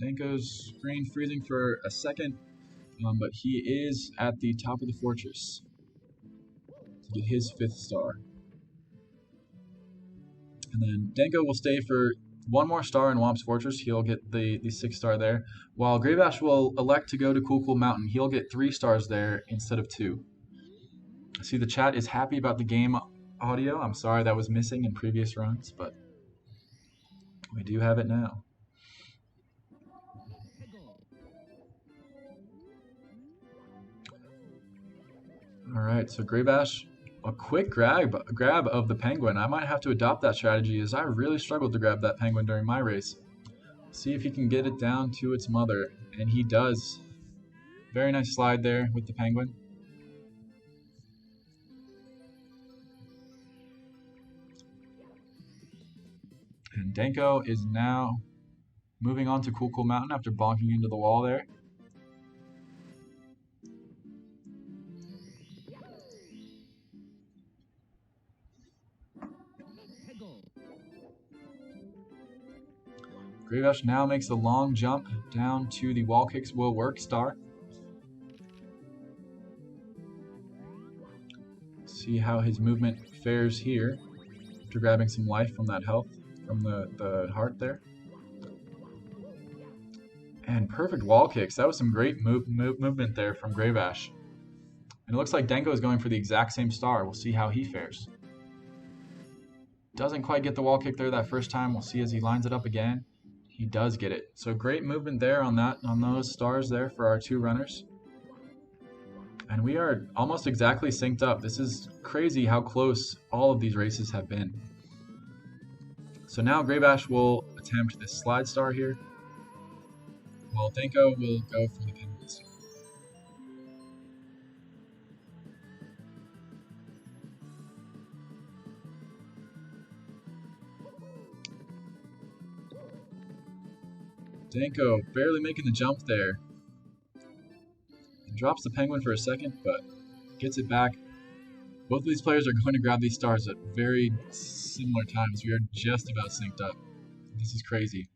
Denko's screen freezing for a second, but he is at the top of the fortress to get his 5th star. And then Denko will stay for 1 more star in Womp's Fortress. He'll get the 6th star there, while Graybash will elect to go to Cool Cool Mountain. He'll get 3 stars there instead of 2. I see the chat is happy about the game audio. I'm sorry that was missing in previous runs, but we do have it now. Alright, so Graybash, a quick grab of the penguin. I might have to adopt that strategy as I really struggled to grab that penguin during my race. See if he can get it down to its mother, and he does. Very nice slide there with the penguin. And Denko is now moving on to Cool Cool Mountain after bonking into the wall there. Graybash now makes a long jump down to the Wall Kicks Will Work star. See how his movement fares here after grabbing some life from that health from the heart there. And perfect wall kicks. That was some great movement there from Graybash. And it looks like Denko is going for the exact same star. We'll see how he fares. Doesn't quite get the wall kick there that first time. We'll see as he lines it up again. He does get it. So great movement there on those stars there for our 2 runners. And we are almost exactly synced up. This is crazy how close all of these races have been. So now Graybash will attempt this slide star here, while Denko will go for the penguin star. Denko barely making the jump there. Drops the penguin for a second, but gets it back. Both of these players are going to grab these stars at very similar times. We are just about synced up. This is crazy.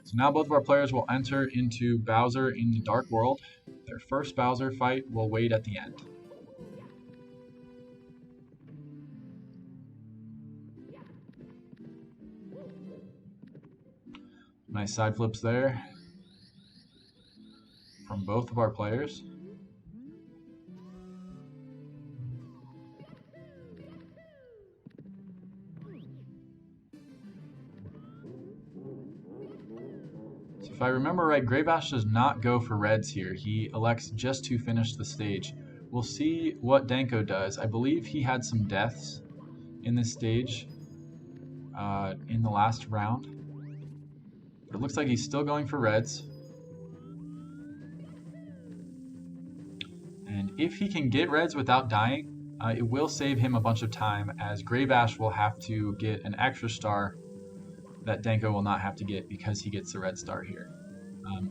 So now both of our players will enter into Bowser in the Dark World. Their first Bowser fight will wait at the end. Nice side flips there from both of our players. So if I remember right, Greybash does not go for reds here. He elects just to finish the stage. We'll see what Denko does. I believe he had some deaths in this stage in the last round. But it looks like he's still going for reds. And if he can get reds without dying, it will save him a bunch of time, as Greybash will have to get an extra star that Denko will not have to get because he gets the red star here.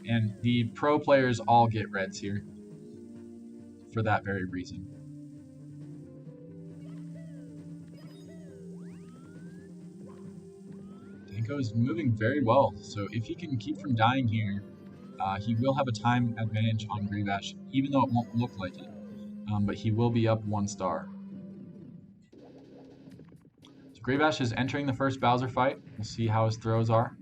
And the pro players all get reds here for that very reason. Denko is moving very well, so if he can keep from dying here, he will have a time advantage on Greybash, even though it won't look like it. But he will be up 1 star. So Greybash is entering the first Bowser fight. We'll see how his throws are.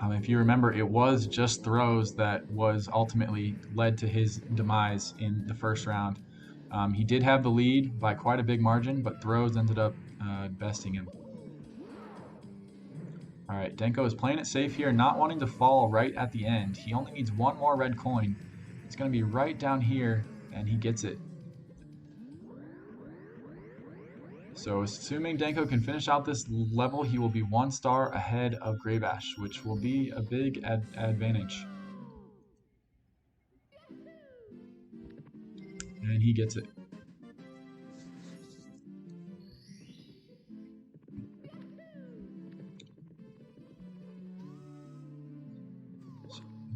If you remember, it was just throws that was ultimately led to his demise in the first round. He did have the lead by quite a big margin, but throws ended up besting him. Alright, Denko is playing it safe here, not wanting to fall right at the end. He only needs 1 more red coin. It's going to be right down here, and he gets it. So assuming Denko can finish out this level, he will be 1 star ahead of Greybash, which will be a big advantage. And he gets it.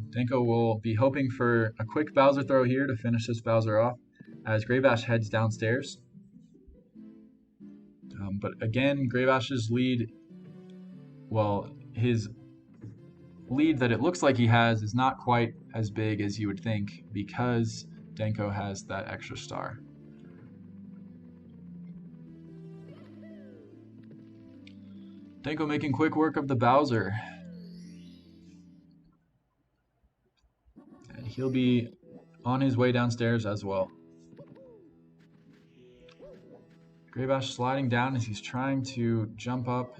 Denko will be hoping for a quick Bowser throw here to finish this Bowser off as Greybash heads downstairs. But again, Greybash's lead, well, his lead that it looks like he has is not quite as big as you would think because Denko has that extra star. Denko making quick work of the Bowser. And he'll be on his way downstairs as well. Greybash sliding down as he's trying to jump up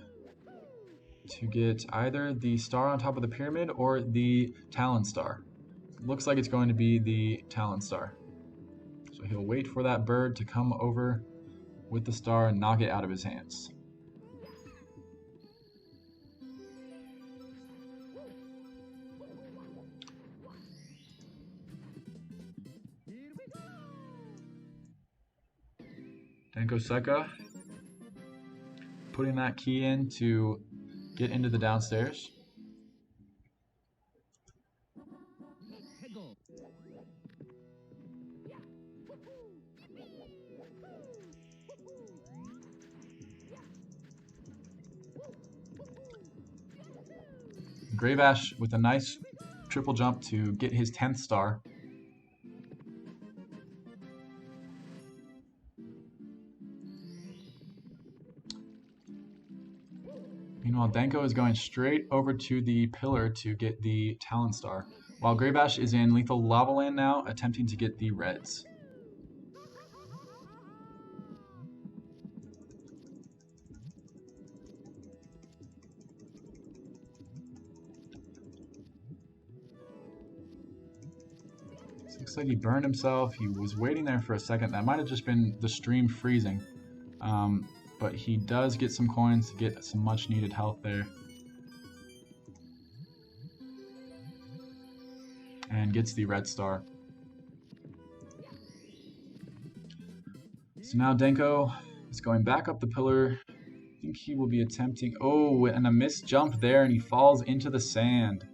to get either the star on top of the pyramid or the Talon star. Looks like it's going to be the Talon star. So he'll wait for that bird to come over with the star and knock it out of his hands. Denko Seka putting that key in to get into the downstairs. Greybash with a nice triple jump to get his 10th star. Meanwhile, Denko is going straight over to the pillar to get the Talon star, while Greybash is in Lethal Lava Land now, attempting to get the reds. Looks like he burned himself. He was waiting there for a second. That might have just been the stream freezing. but he does get some coins to get some much needed health there. And gets the red star. So now Denko is going back up the pillar. I think he will be attempting... Oh, and a missed jump there, and he falls into the sand.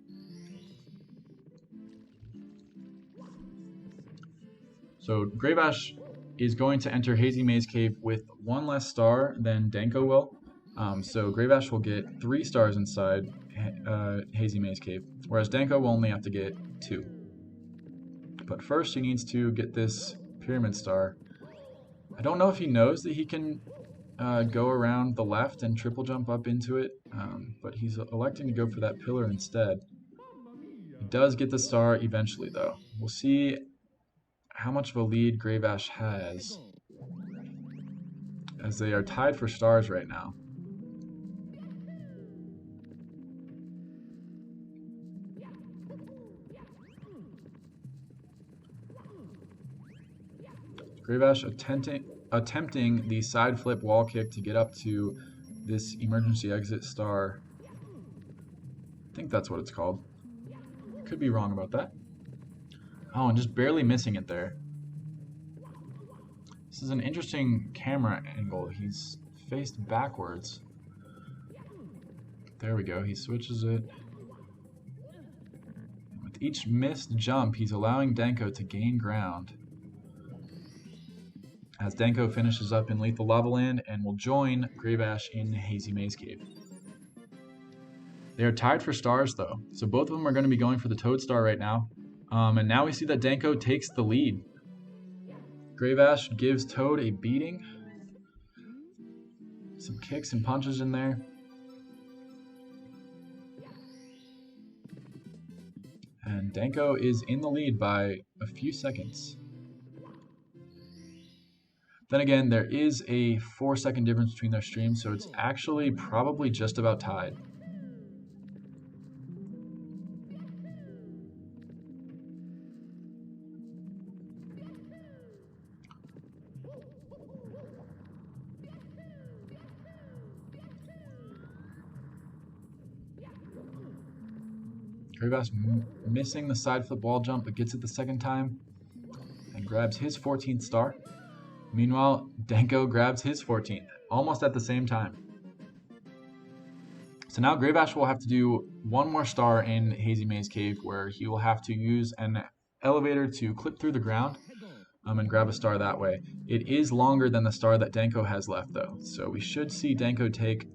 So Graybash is going to enter Hazy Maze Cave with one less star than Denko will. So Graybash will get 3 stars inside Hazy Maze Cave, whereas Denko will only have to get 2. But first he needs to get this pyramid star. I don't know if he knows that he can go around the left and triple jump up into it, but he's electing to go for that pillar instead. He does get the star eventually though. We'll see how much of a lead Graybash has, as they are tied for stars right now. Graybash attempting the side flip wall kick to get up to this emergency exit star. I think that's what it's called. Could be wrong about that. Oh, and just barely missing it there. This is an interesting camera angle. He's faced backwards. There we go. He switches it. With each missed jump, he's allowing Denko to gain ground. As Denko finishes up in Lethal Lava Land and will join Graybash in Hazy Maze Cave. They are tied for stars though, so both of them are going to be going for the Toad Star right now. And now we see that Denko takes the lead. Graybash gives Toad a beating. Some kicks and punches in there. And Denko is in the lead by a few seconds. Then again, there is a 4-second difference between their streams, so it's actually probably just about tied. Graybash missing the side flip wall jump, but gets it the second time and grabs his 14th star. Meanwhile, Denko grabs his 14th, almost at the same time. So now Graybash will have to do one more star in Hazy Maze Cave, where he will have to use an elevator to clip through the ground and grab a star that way. It is longer than the star that Denko has left though, so we should see Denko take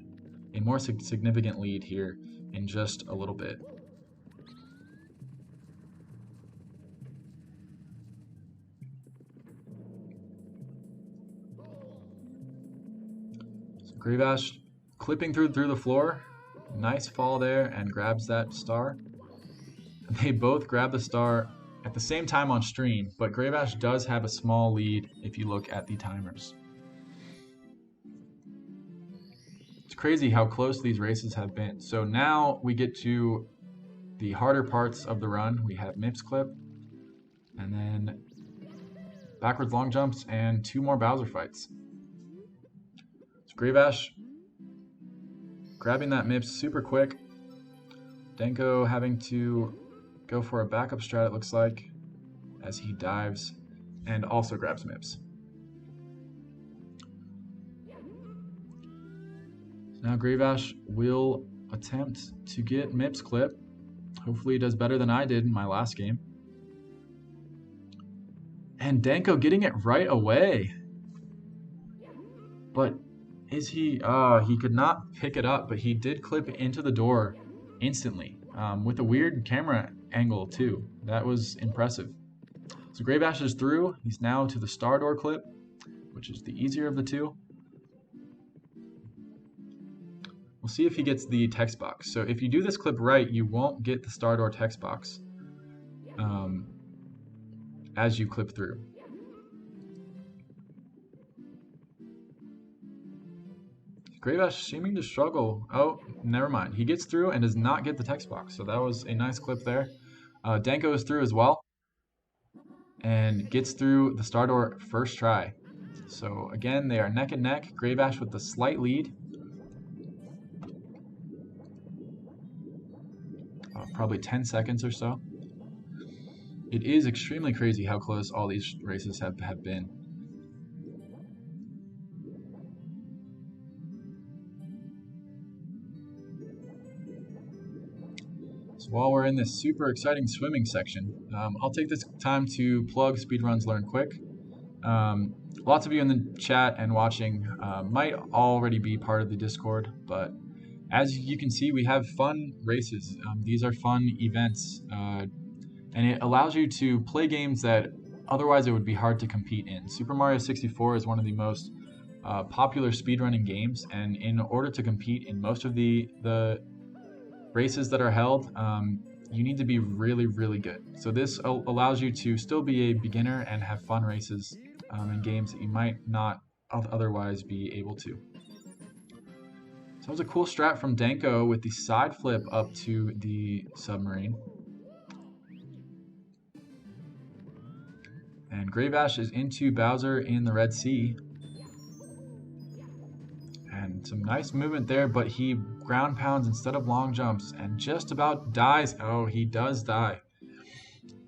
a more significant lead here in just a little bit. Graybash clipping through the floor. Nice fall there and grabs that star. They both grab the star at the same time on stream, but Graybash does have a small lead if you look at the timers. It's crazy how close these races have been. So now we get to the harder parts of the run. We have Mips clip, and then backwards long jumps, and 2 more Bowser fights. Graybash grabbing that Mips super quick. Denko having to go for a backup strat, it looks like, as he dives and also grabs Mips. Now Graybash will attempt to get Mips clip. Hopefully he does better than I did in my last game. And Denko getting it right away. But is he... he could not pick it up, but he did clip into the door instantly with a weird camera angle too. That was impressive. So Graybash is through. He's now to the star door clip, which is the easier of the two. We'll see if he gets the text box. So if you do this clip right, you won't get the star door text box as you clip through. Graybash seeming to struggle. Oh, never mind. He gets through and does not get the text box. So that was a nice clip there. Denko is through as well and gets through the star door first try. So again, they are neck and neck. Grave Ash with the slight lead. Probably 10 seconds or so. It is extremely crazy how close all these races have been. So while we're in this super exciting swimming section, I'll take this time to plug Speedruns Learn Quick. Lots of you in the chat and watching might already be part of the Discord, but as you can see, we have fun races. These are fun events, and it allows you to play games that otherwise it would be hard to compete in. Super Mario 64 is one of the most popular speedrunning games, and in order to compete in most of the races that are held, you need to be really, really good. So this allows you to still be a beginner and have fun races in games that you might not otherwise be able to. So that was a cool strat from Danko with the side flip up to the submarine. And Grave Ash is into Bowser in the Red Sea. And some nice movement there, but he ground pounds instead of long jumps and just about dies. Oh, he does die.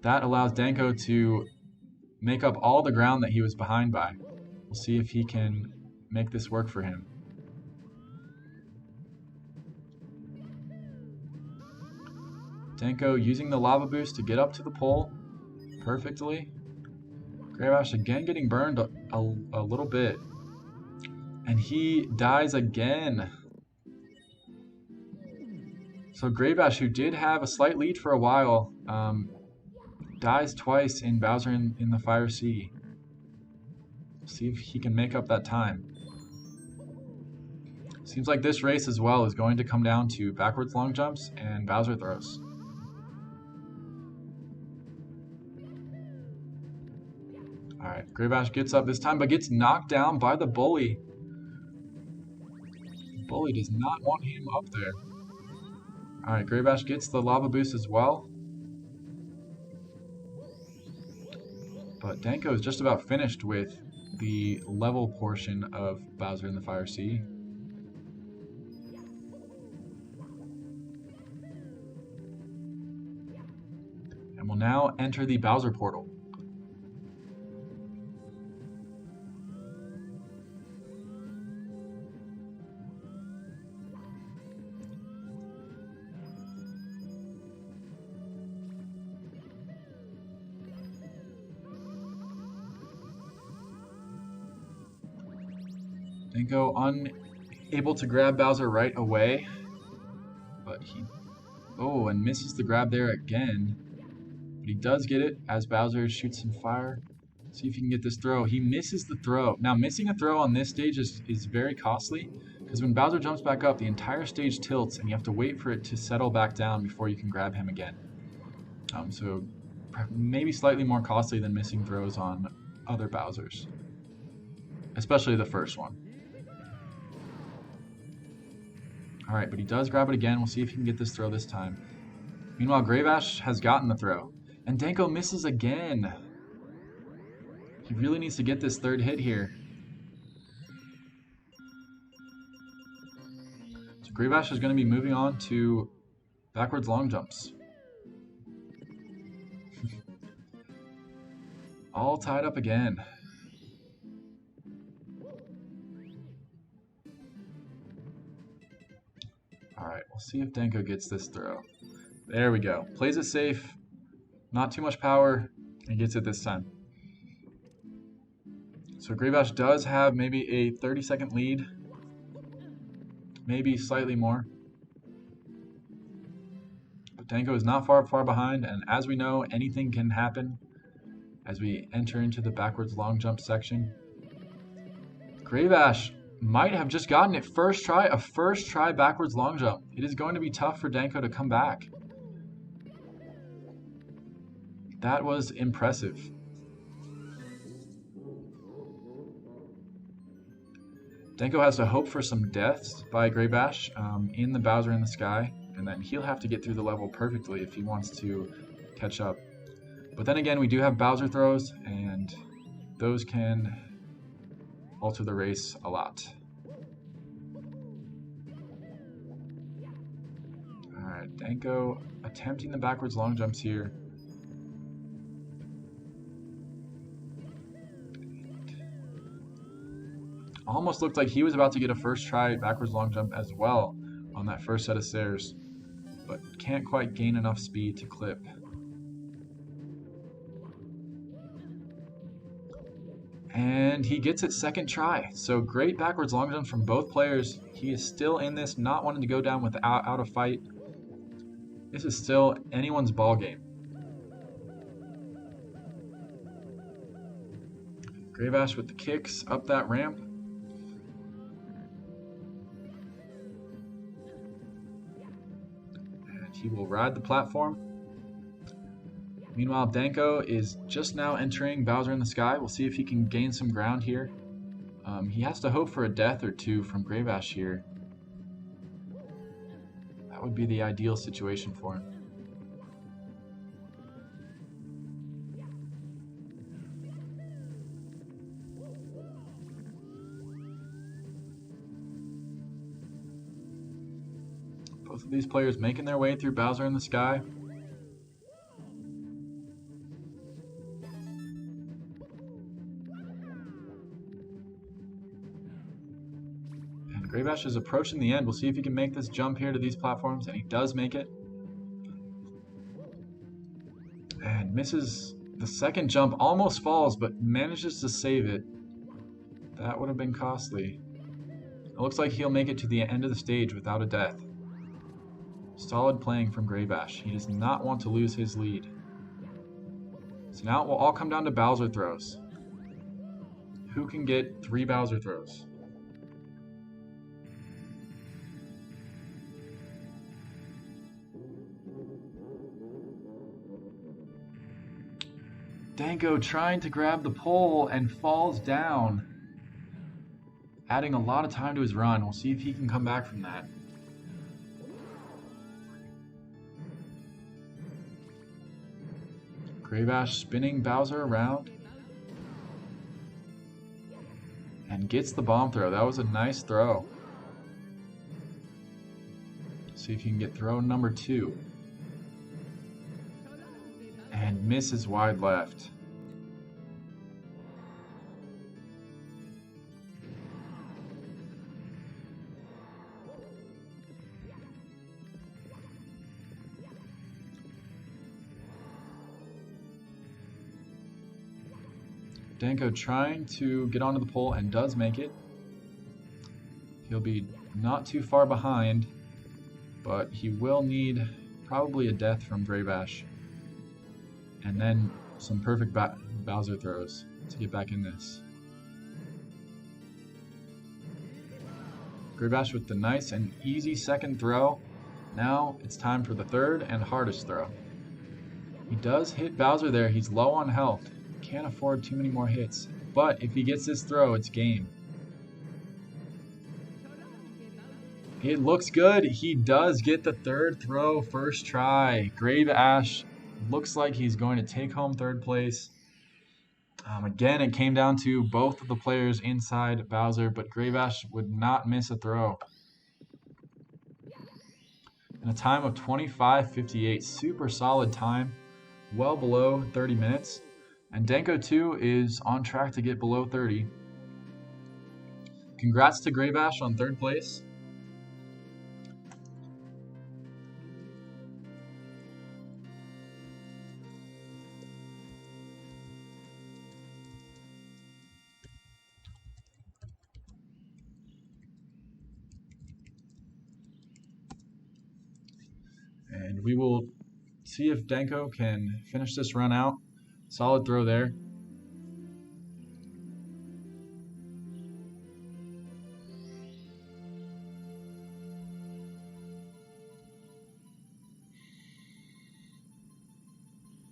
That allows Danko to make up all the ground that he was behind by. We'll see if he can make this work for him. Danko using the lava boost to get up to the pole perfectly. Grave Ash again getting burned a little bit. And he dies again. So Grave Ash, who did have a slight lead for a while, dies twice in Bowser in the Fire Sea. See if he can make up that time. Seems like this race as well is going to come down to backwards long jumps and Bowser throws. Alright, Grave Ash gets up this time, but gets knocked down by the bully. The bully does not want him up there. Alright, Grave Ash gets the lava boost as well. But Danko is just about finished with the level portion of Bowser in the Fire Sea. And will now enter the Bowser portal. Danko unable to grab Bowser right away, but he, and misses the grab there again. But he does get it as Bowser shoots some fire. See if he can get this throw. He misses the throw. Now, missing a throw on this stage is very costly, because when Bowser jumps back up, the entire stage tilts, and you have to wait for it to settle back down before you can grab him again. So maybe slightly more costly than missing throws on other Bowsers, especially the first one. Alright, but he does grab it again. We'll see if he can get this throw this time. Meanwhile, Grave Ash has gotten the throw. And Danko misses again. He really needs to get this third hit here. So Grave Ash is going to be moving on to backwards long jumps. All tied up again. Alright, we'll see if Danko gets this throw. There we go. Plays it safe. Not too much power. And gets it this time. So Grave Ash does have maybe a 30-second lead. Maybe slightly more. But Danko is not far behind. And as we know, anything can happen as we enter into the backwards long jump section. Grave Ash might have just gotten it first try, a first try backwards long jump. It is going to be tough for Danko to come back. That was impressive. Danko has to hope for some deaths by Grave Ash in the Bowser in the Sky, and then he'll have to get through the level perfectly if he wants to catch up. But then again, we do have Bowser throws, and those can alter the race a lot. Alright, Danko attempting the backwards long jumps here. Almost looked like he was about to get a first try backwards long jump as well on that first set of stairs, but can't quite gain enough speed to clip. And he gets it second try. So great backwards long jumps from both players. He is still in this, not wanting to go down without out of fight. This is still anyone's ball game. Graybash with the kicks up that ramp. And he will ride the platform. Meanwhile, Danko is just now entering Bowser in the Sky. We'll see if he can gain some ground here. He has to hope for a death or two from Graybash here. That would be the ideal situation for him. Both of these players making their way through Bowser in the Sky. Graybash is approaching the end. We'll see if he can make this jump here to these platforms, and he does make it. And misses the second jump, almost falls, but manages to save it. That would have been costly. It looks like he'll make it to the end of the stage without a death. Solid playing from Graybash. He does not want to lose his lead. So now it will all come down to Bowser throws. Who can get 3 Bowser throws? Danko trying to grab the pole and falls down, adding a lot of time to his run. We'll see if he can come back from that. Graybash spinning Bowser around and gets the bomb throw. That was a nice throw. See if he can get throw number 2. And misses wide left. Danko trying to get onto the pole and does make it. He'll be not too far behind, but he will need probably a death from Graybash. And then some perfect Bowser throws to get back in this. Graybash with the nice and easy second throw. Now it's time for the third and hardest throw. He does hit Bowser there. He's low on health. Can't afford too many more hits. But if he gets this throw, it's game. It looks good. He does get the third throw first try. Graybash looks like he's going to take home third place. Again, it came down to both of the players inside Bowser, but Graybash would not miss a throw. In a time of 25:58, super solid time, well below 30 minutes. And Danko 2 is on track to get below 30. Congrats to Graybash on third place. And we will see if Danko can finish this run out. Solid throw there.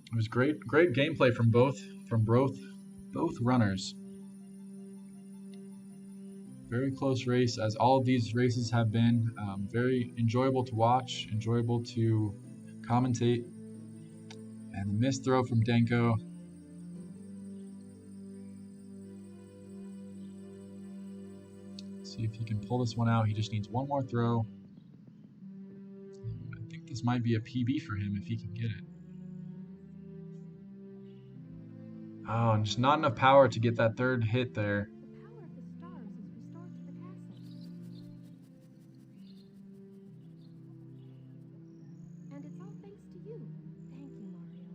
It was great gameplay from both runners. Very close race, as all of these races have been. Very enjoyable to watch, enjoyable to commentate. And the missed throw from Danko. See if he can pull this one out. He just needs one more throw. I think this might be a PB for him if he can get it. Oh, and just not enough power to get that third hit there. The power of the stars is restored to the castle. And it's all thanks to you. Thank you, Mario.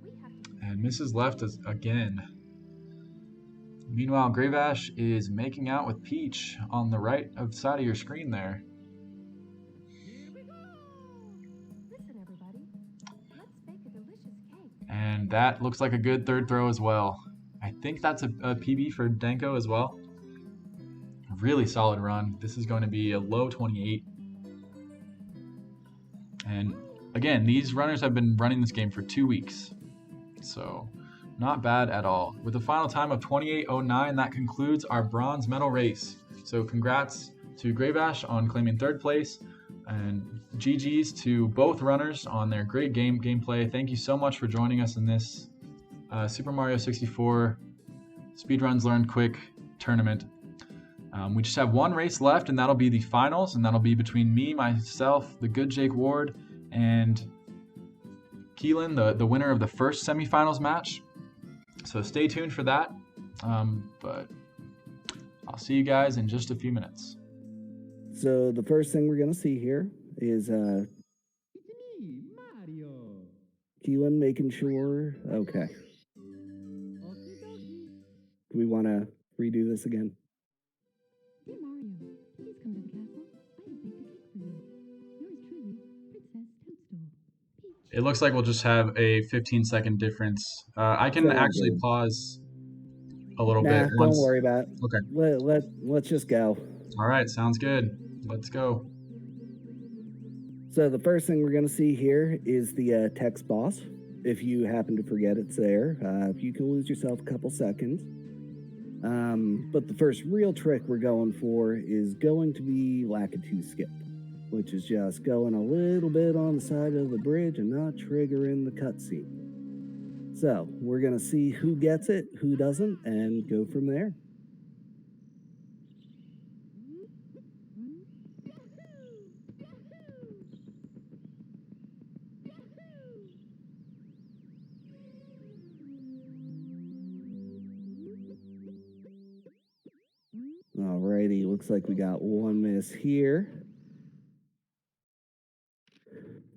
We have to do And misses left us again. Meanwhile, Gravash is making out with Peach on the right of the side of your screen there. Listen, everybody. Let's bake a delicious cake. And that looks like a good third throw as well. I think that's a PB for Denko as well. A really solid run. This is going to be a low 28. And again, these runners have been running this game for 2 weeks. So not bad at all. With a final time of 28.09, that concludes our bronze medal race. So congrats to Gravash on claiming third place, and GG's to both runners on their great gameplay. Thank you so much for joining us in this Super Mario 64 Speedruns Learned Quick tournament. We just have one race left, and that'll be the finals, and that'll be between me, myself, the good Jake Ward, and Keelan, the winner of the first semifinals match. So stay tuned for that, but I'll see you guys in just a few minutes. So the first thing we're going to see here is It's me, Mario. Keelan making sure. Okay. Okie dokie. Do we want to redo this again? Dear Mario, please come to the castle. I have baked a cake for you. Yours truly, Princess Toadstool. Peach. It looks like we'll just have a 15-second difference. I can Sounds actually good. pause a little Nah, bit don't once. worry about it. Okay. Let's just go. All right, sounds good. Let's go. So the first thing we're going to see here is the text boss. If you happen to forget it's there, you can lose yourself a couple seconds. But the first real trick we're going for is going to be Lakitu Skip, which is just going a little bit on the side of the bridge and not triggering the cutscene. So we're going to see who gets it, who doesn't, and go from there. Alrighty, looks like we got one miss here.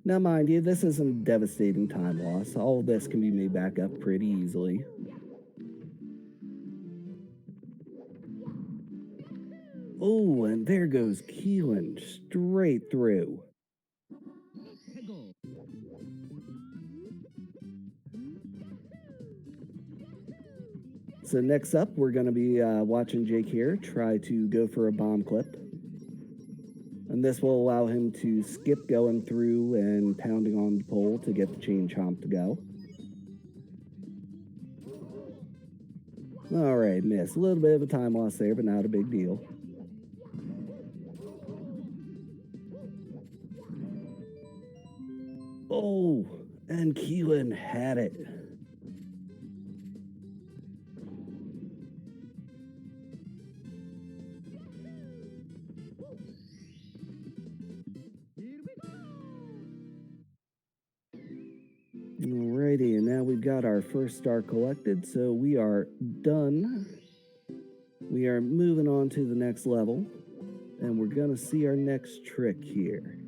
Now, mind you, this isn't a devastating time loss. All of this can be made back up pretty easily. Oh, and there goes Keelan straight through. Peggle. So next up, we're going to be watching Jake here try to go for a bomb clip. And this will allow him to skip going through and pounding on the pole to get the chain chomp to go. All right, miss. A little bit of a time loss there, but not a big deal. Oh, and Keelan had it. Here we go. Alrighty, and now we've got our first star collected, so we are done. We are moving on to the next level, and we're gonna see our next trick here.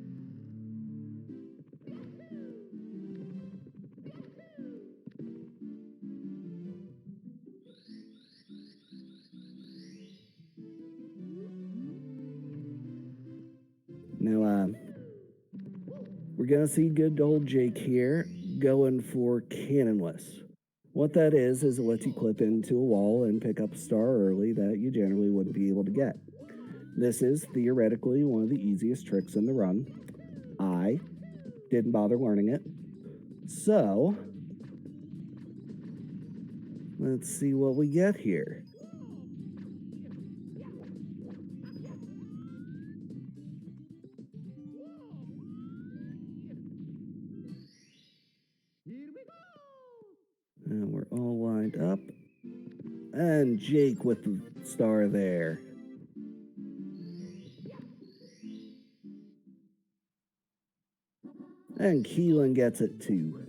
Now, we're gonna see good old Jake here going for Cannonless. What that is it lets you clip into a wall and pick up a star early that you generally wouldn't be able to get. This is theoretically one of the easiest tricks in the run. I didn't bother learning it. So, let's see what we get here. Here we go. And we're all lined up. And Jake with the star there. And Keelan gets it too.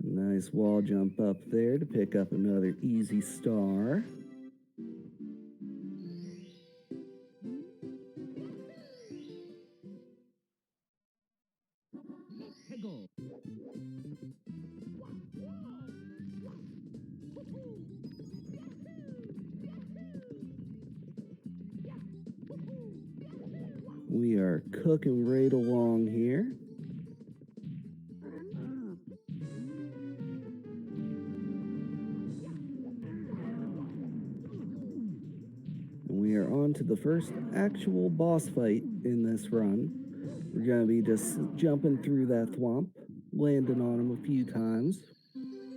Nice wall jump up there to pick up another easy star. Hegel. We are cooking right along here. And we are on to the first actual boss fight in this run. We're going to be just jumping through that thwomp, landing on him a few times.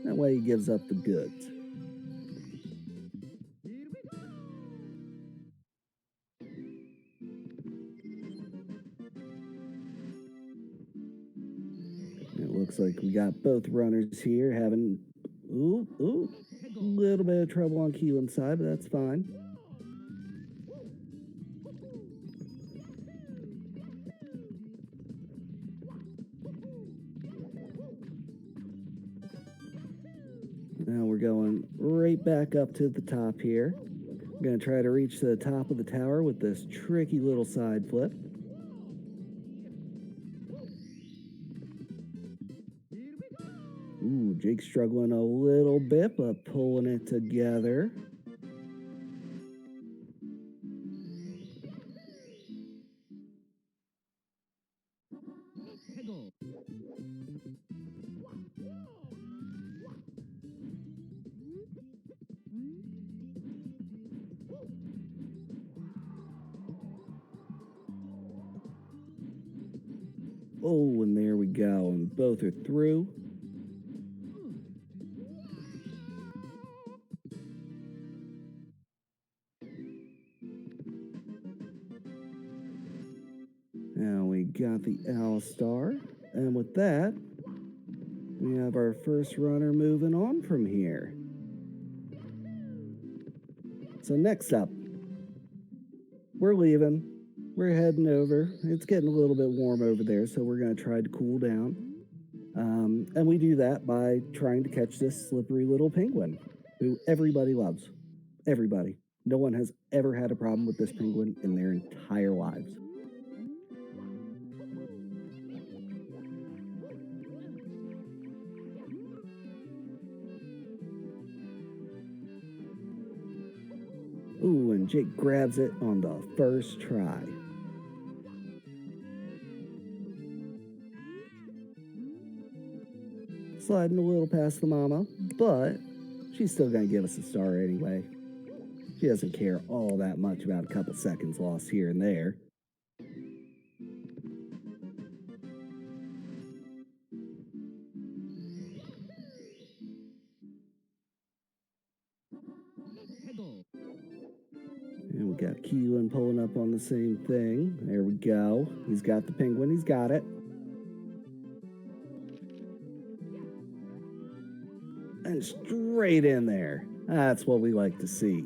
That way he gives up the goods. It looks like we got both runners here having a little bit of trouble on Keelan's side, but that's fine. Now we're going right back up to the top here. We're going to try to reach the top of the tower with this tricky little side flip. Ooh, Jake's struggling a little bit, but pulling it together. Hegel. Oh, and there we go. And both are through. Now we got the Owl Star. And with that, we have our first runner moving on from here. So next up, we're leaving. We're heading over. It's getting a little bit warm over there, so we're going to try to cool down. And we do that by trying to catch this slippery little penguin, who everybody loves. Everybody. No one has ever had a problem with this penguin in their entire lives. Ooh, and Jake grabs it on the first try. Sliding a little past the mama, but she's still gonna give us a star anyway. She doesn't care all that much about a couple seconds lost here and there. Hegel. And we got Keelan pulling up on the same thing. There we go. He's got the penguin. He's got it. And straight in there. That's what we like to see.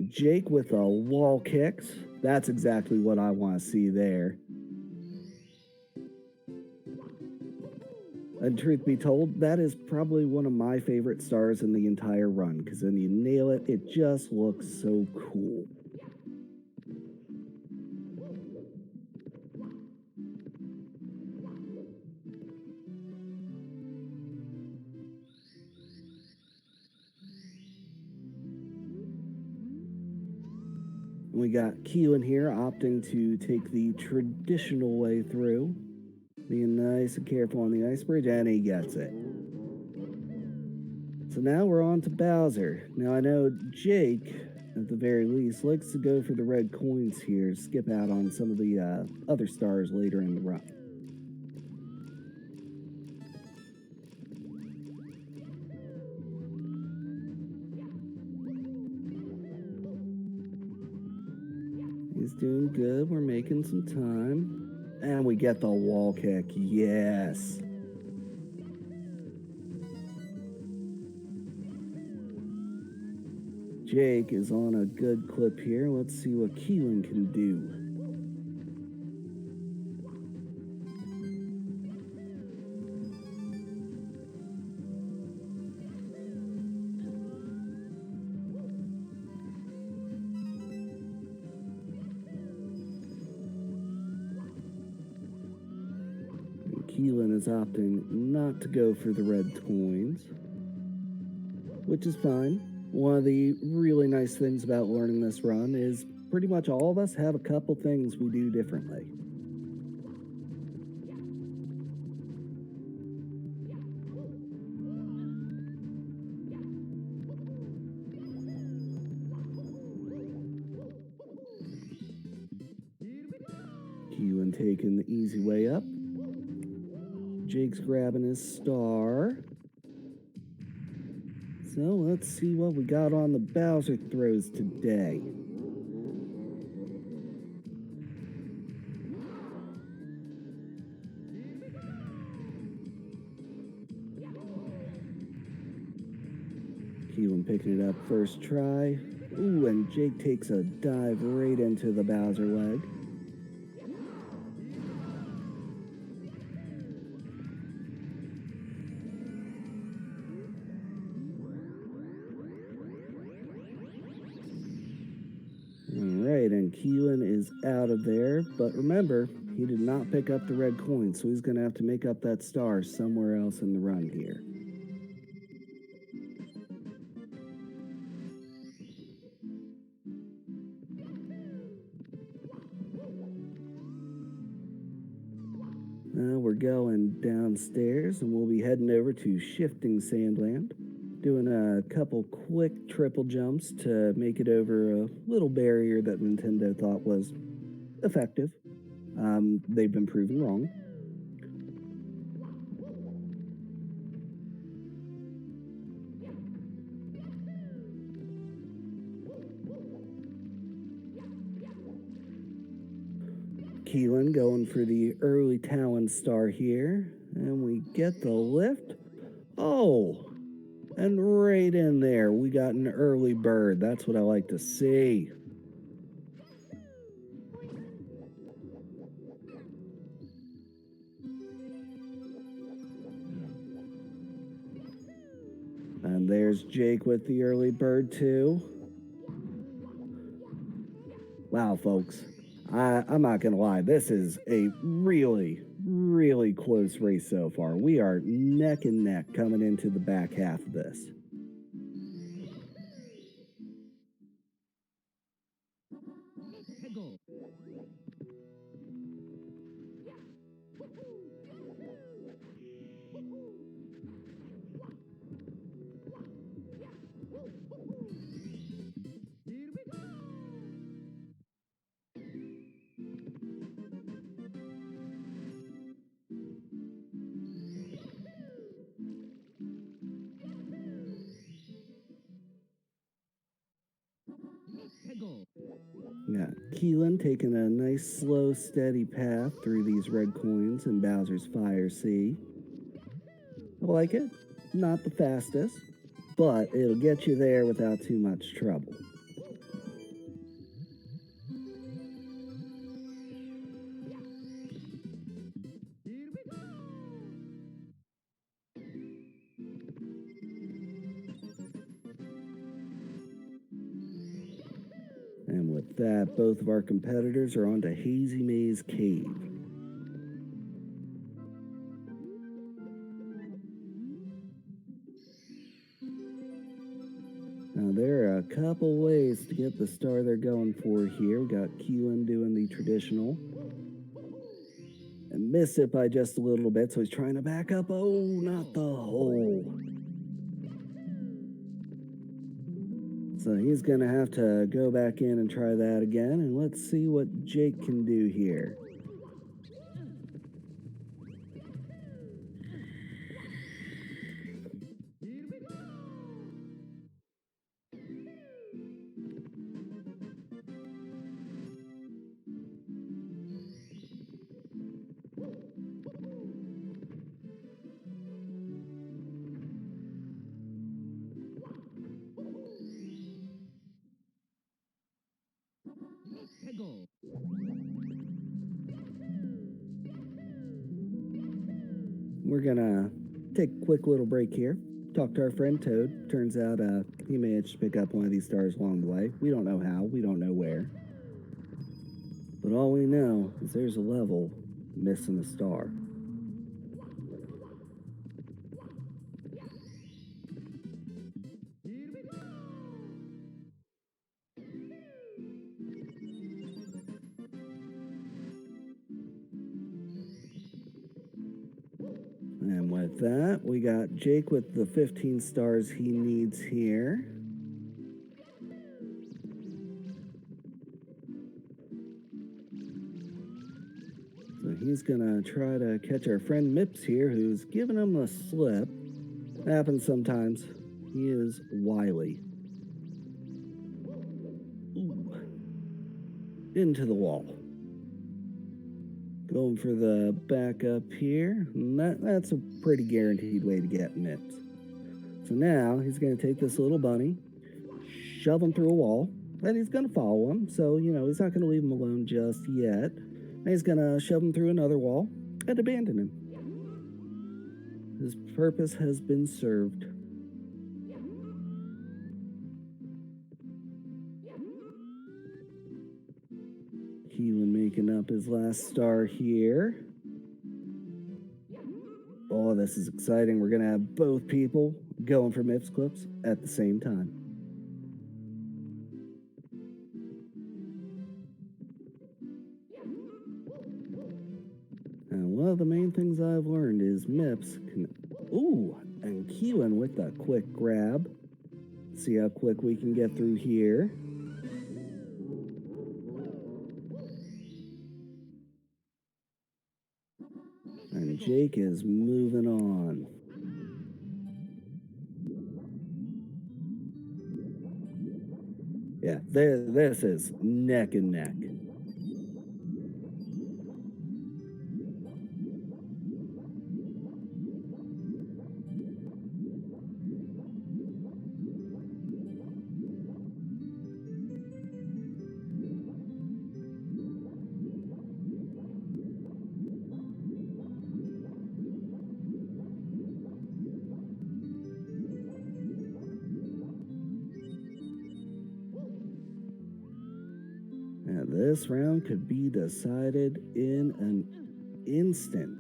Jake with a wall kicks. That's exactly what I want to see there. And truth be told, that is probably one of my favorite stars in the entire run, because when you nail it, it just looks so cool. We got Keelan here opting to take the traditional way through, being nice and careful on the ice bridge, and he gets it. So now we're on to Bowser. Now I know Jake, at the very least, likes to go for the red coins here, skip out on some of the other stars later in the run. He's doing good. We're making some time. And we get the wall kick. Yes. Jake is on a good clip here. Let's see what Keelan can do. Keelan is opting not to go for the red coins, which is fine. One of the really nice things about learning this run is pretty much all of us have a couple things we do differently. Keelan taking the easy way up. Jake's grabbing his star. So let's see what we got on the Bowser throws today. Keelan picking it up first try. Ooh, and Jake takes a dive right into the Bowser leg. Alright, and Keelan is out of there, but remember, he did not pick up the red coin, so he's going to have to make up that star somewhere else in the run here. Now we're going downstairs, and we'll be heading over to Shifting Sandland. Doing a couple quick triple jumps to make it over a little barrier that Nintendo thought was effective. They've been proven wrong. Keelan going for the early Talon star here, and we get the lift. Oh! And right in there, we got an early bird. That's what I like to see. And there's Jake with the early bird, too. Wow, folks. I'm not going to lie. This is a really, really close race so far. We are neck and neck coming into the back half of this. Peggle. Peggle. Yeah, Keelan taking a nice, slow, steady path through these red coins in Bowser's Fire Sea. I like it. Not the fastest, but it'll get you there without too much trouble. And with that, both of our competitors are on to Hazy Maze Cave. Now, there are a couple ways to get the star they're going for here. We got Keelan doing the traditional. And missed it by just a little bit, so he's trying to back up. Oh, not the hole. So he's going to have to go back in and try that again. And let's see what Jake can do here. Hegel. We're gonna take a quick little break here. Talk to our friend Toad. Turns out he managed to pick up one of these stars along the way. We don't know how, we don't know where. But all we know is there's a level missing a star. And with that, we got Jake with the 15 stars he needs here. So he's gonna try to catch our friend Mips here, who's giving him a slip. Happens sometimes. He is wily. Ooh. Into the wall. Going for the backup here. And that's a pretty guaranteed way to get Mips. So now he's going to take this little bunny, shove him through a wall, and he's going to follow him. So, you know, he's not going to leave him alone just yet. And he's going to shove him through another wall and abandon him. His purpose has been served. Keelan making up his last star here. Oh, this is exciting. We're going to have both people going for Mips clips at the same time. And one of the main things I've learned is Mips can... Ooh, and Keelan with a quick grab. See how quick we can get through here. And Jake is moving on. Yeah, this is neck and neck. Now, this round could be decided in an instant.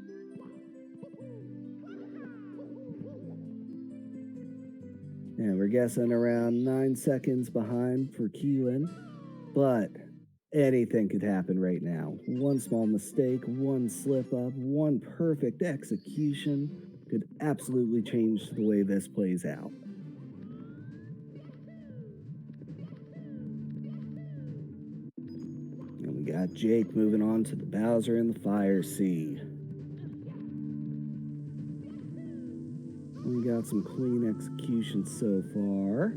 And we're guessing around 9 seconds behind for Keelan, but anything could happen right now. One small mistake, one slip up, one perfect execution could absolutely change the way this plays out. And we got Jake moving on to the Bowser in the Fire Sea. We got some clean execution so far.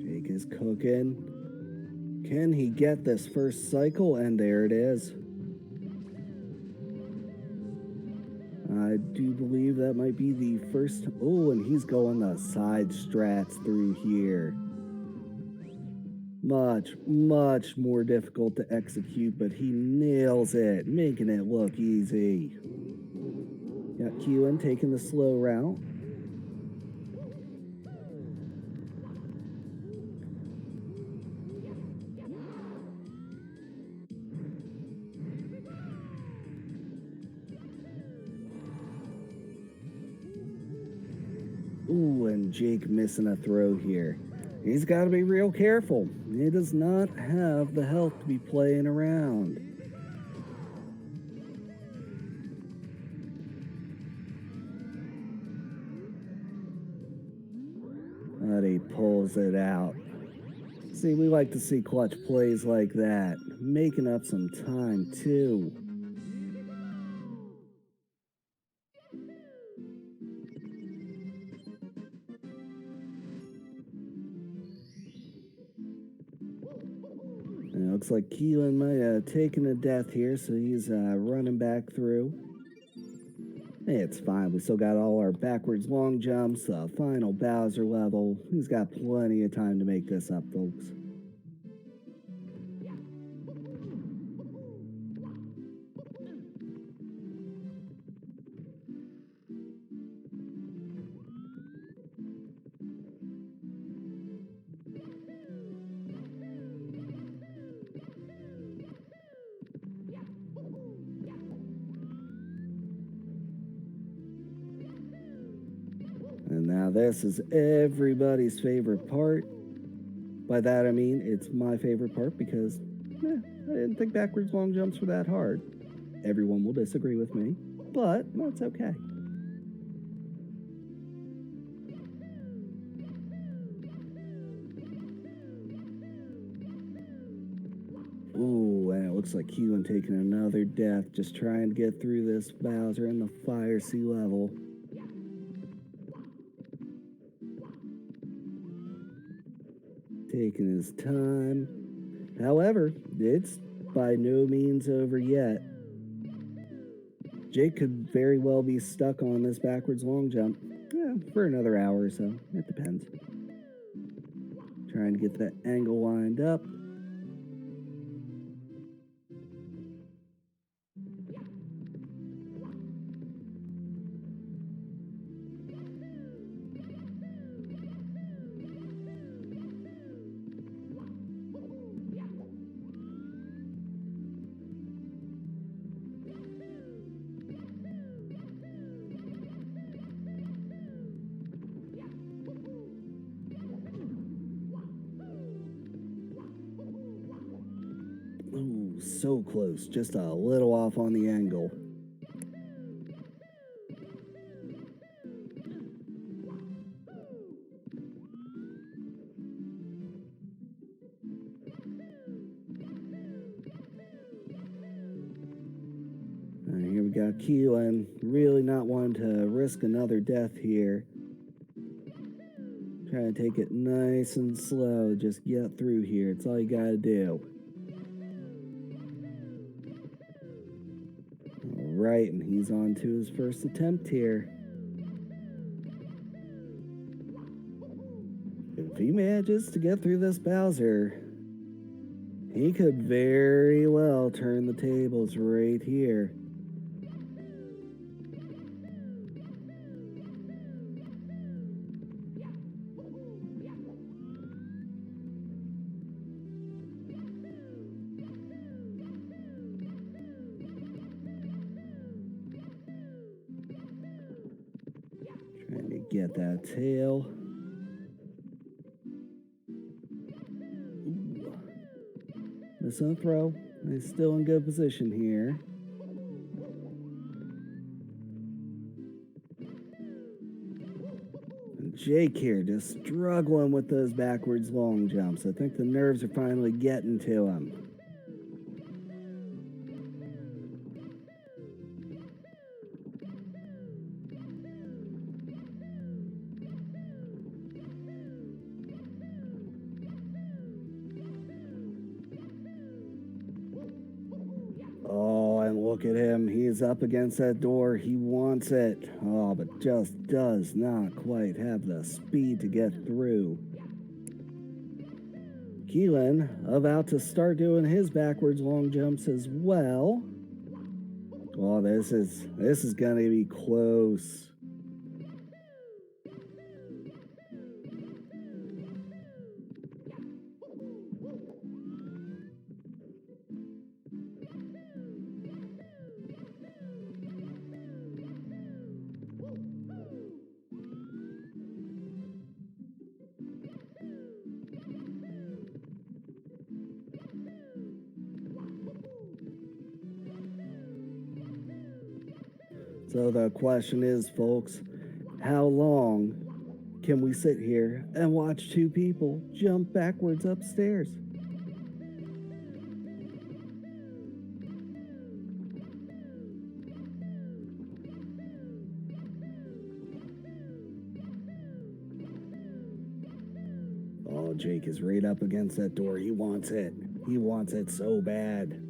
Jake is cooking. Can he get this first cycle? And there it is. I do believe that might be the first. Oh, and he's going the side strats through here. Much, much more difficult to execute, but he nails it, making it look easy. Got Keelan taking the slow route. Ooh, and Jake missing a throw here. He's got to be real careful. He does not have the health to be playing around. But he pulls it out. See, we like to see clutch plays like that. Making up some time, too. looks like Keelan might have taken a death here, so he's running back through. It's fine. We still got all our backwards long jumps, final Bowser level. He's got plenty of time to make this up, folks. And now this is everybody's favorite part. By that I mean it's my favorite part because I didn't think backwards long jumps were that hard. Everyone will disagree with me, but that's okay. Ooh, and it looks like Keelan taking another death, just trying to get through this Bowser in the Fire Sea level. Taking his time. However, it's by no means over yet. Jake could very well be stuck on this backwards long jump for another hour or so. It depends. Trying to get that angle lined up. Ooh, so close. Just a little off on the angle. Here we got Keelan, really not wanting to risk another death here. Trying to take it nice and slow, just get through here. It's all you gotta do. Alright, and he's on to his first attempt here. If he manages to get through this Bowser, he could very well turn the tables right here. Trying to get that tail. Ooh. Missing a throw. He's still in good position here. And Jake here just struggling with those backwards long jumps. I think the nerves are finally getting to him. Oh, and look at him. He's up against that door. He wants it. Oh, but just does not quite have the speed to get through. Keelan about to start doing his backwards long jumps as well. Oh, this is gonna be close. So the question is, folks, how long can we sit here and watch two people jump backwards upstairs? Oh, Jake is right up against that door. He wants it. He wants it so bad.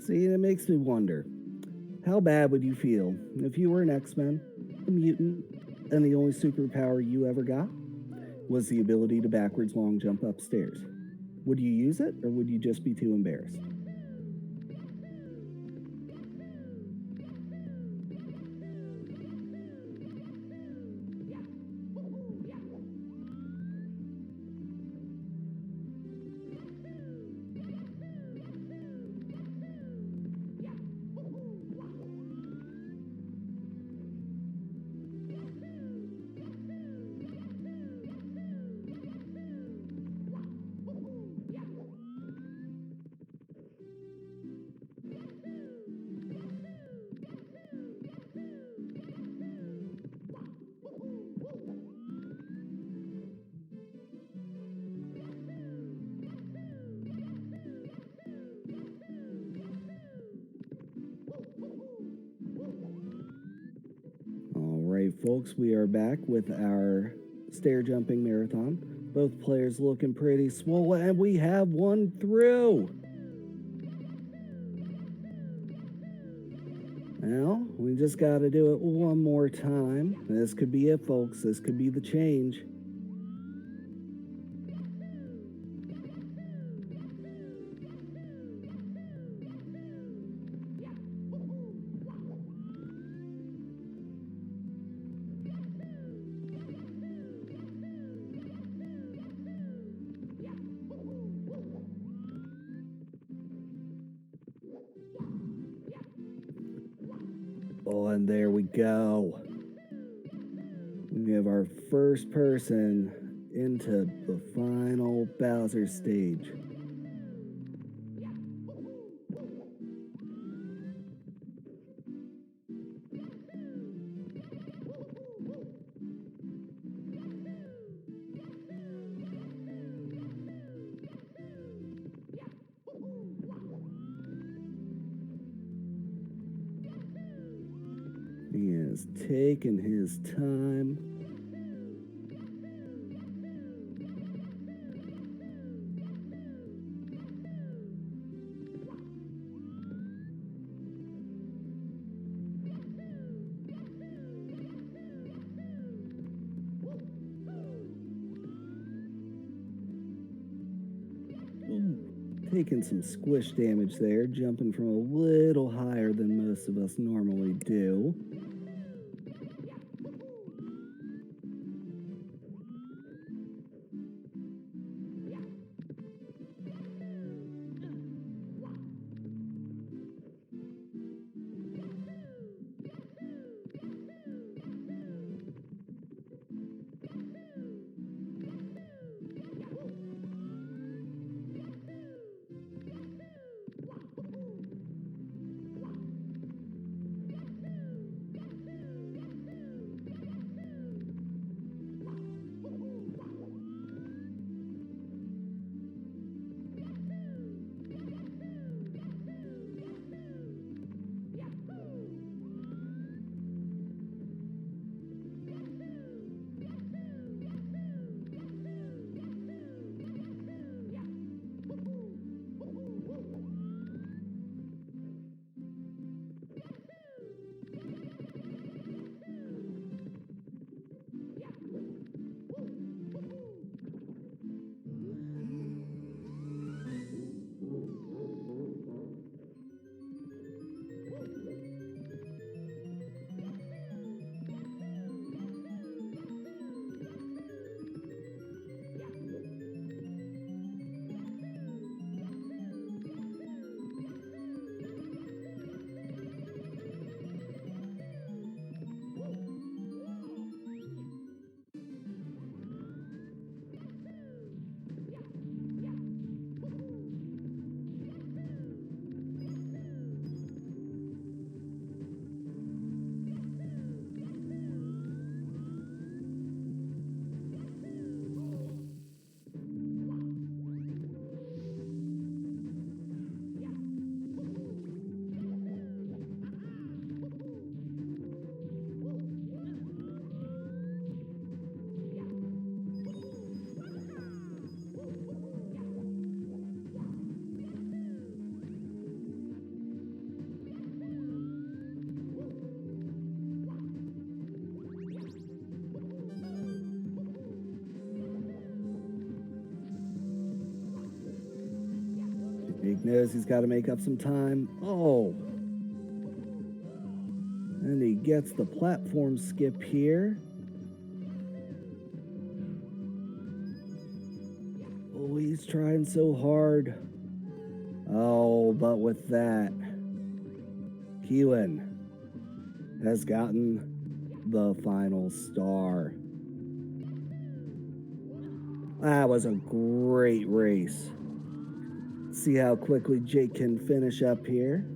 See, it makes me wonder, how bad would you feel if you were an X-Men, a mutant, and the only superpower you ever got was the ability to backwards long jump upstairs? Would you use it, or would you just be too embarrassed? All right, folks, we are back with our stair jumping marathon. Both players looking pretty swole, and we have one through. Now, we just got to do it one more time. This could be it, folks. This could be the change. Oh, and there we go. We have our first person into the final Bowser stage. He is taking his time. Ooh, taking some squish damage there, jumping from a little higher than most of us normally do. Jake knows he's got to make up some time. Oh. And he gets the platform skip here. Oh, he's trying so hard. Oh, but with that, Keelan has gotten the final star. That was a great race. See how quickly Jake can finish up here.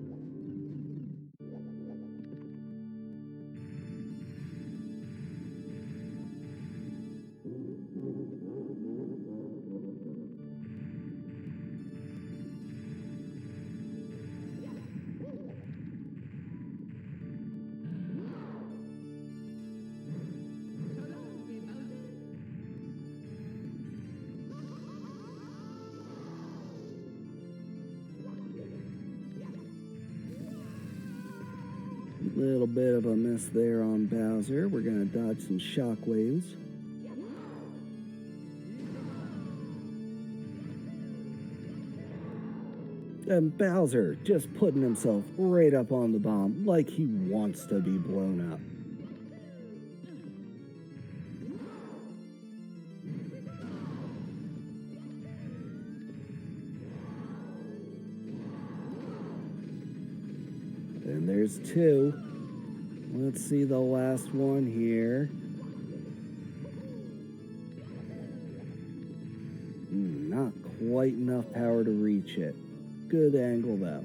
Little bit of a miss there on Bowser. We're going to dodge some shockwaves. And Bowser just putting himself right up on the bomb like he wants to be blown up. And there's two. Let's see the last one here. Not quite enough power to reach it. Good angle though.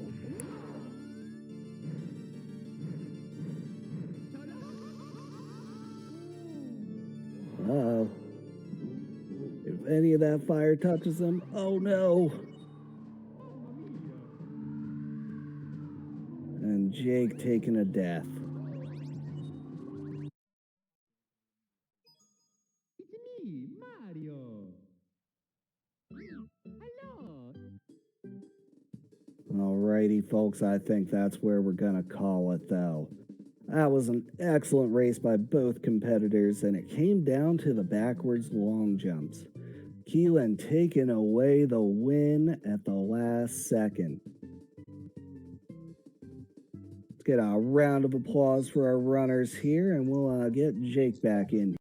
Uh-oh. If any of that fire touches him, oh no! And Jake taking a death. It's me, Mario. Hello. Alrighty, folks, I think that's where we're gonna call it, though. That was an excellent race by both competitors, and it came down to the backwards long jumps. Keelan taking away the win at the last second. Let's get a round of applause for our runners here, and we'll get Jake back in.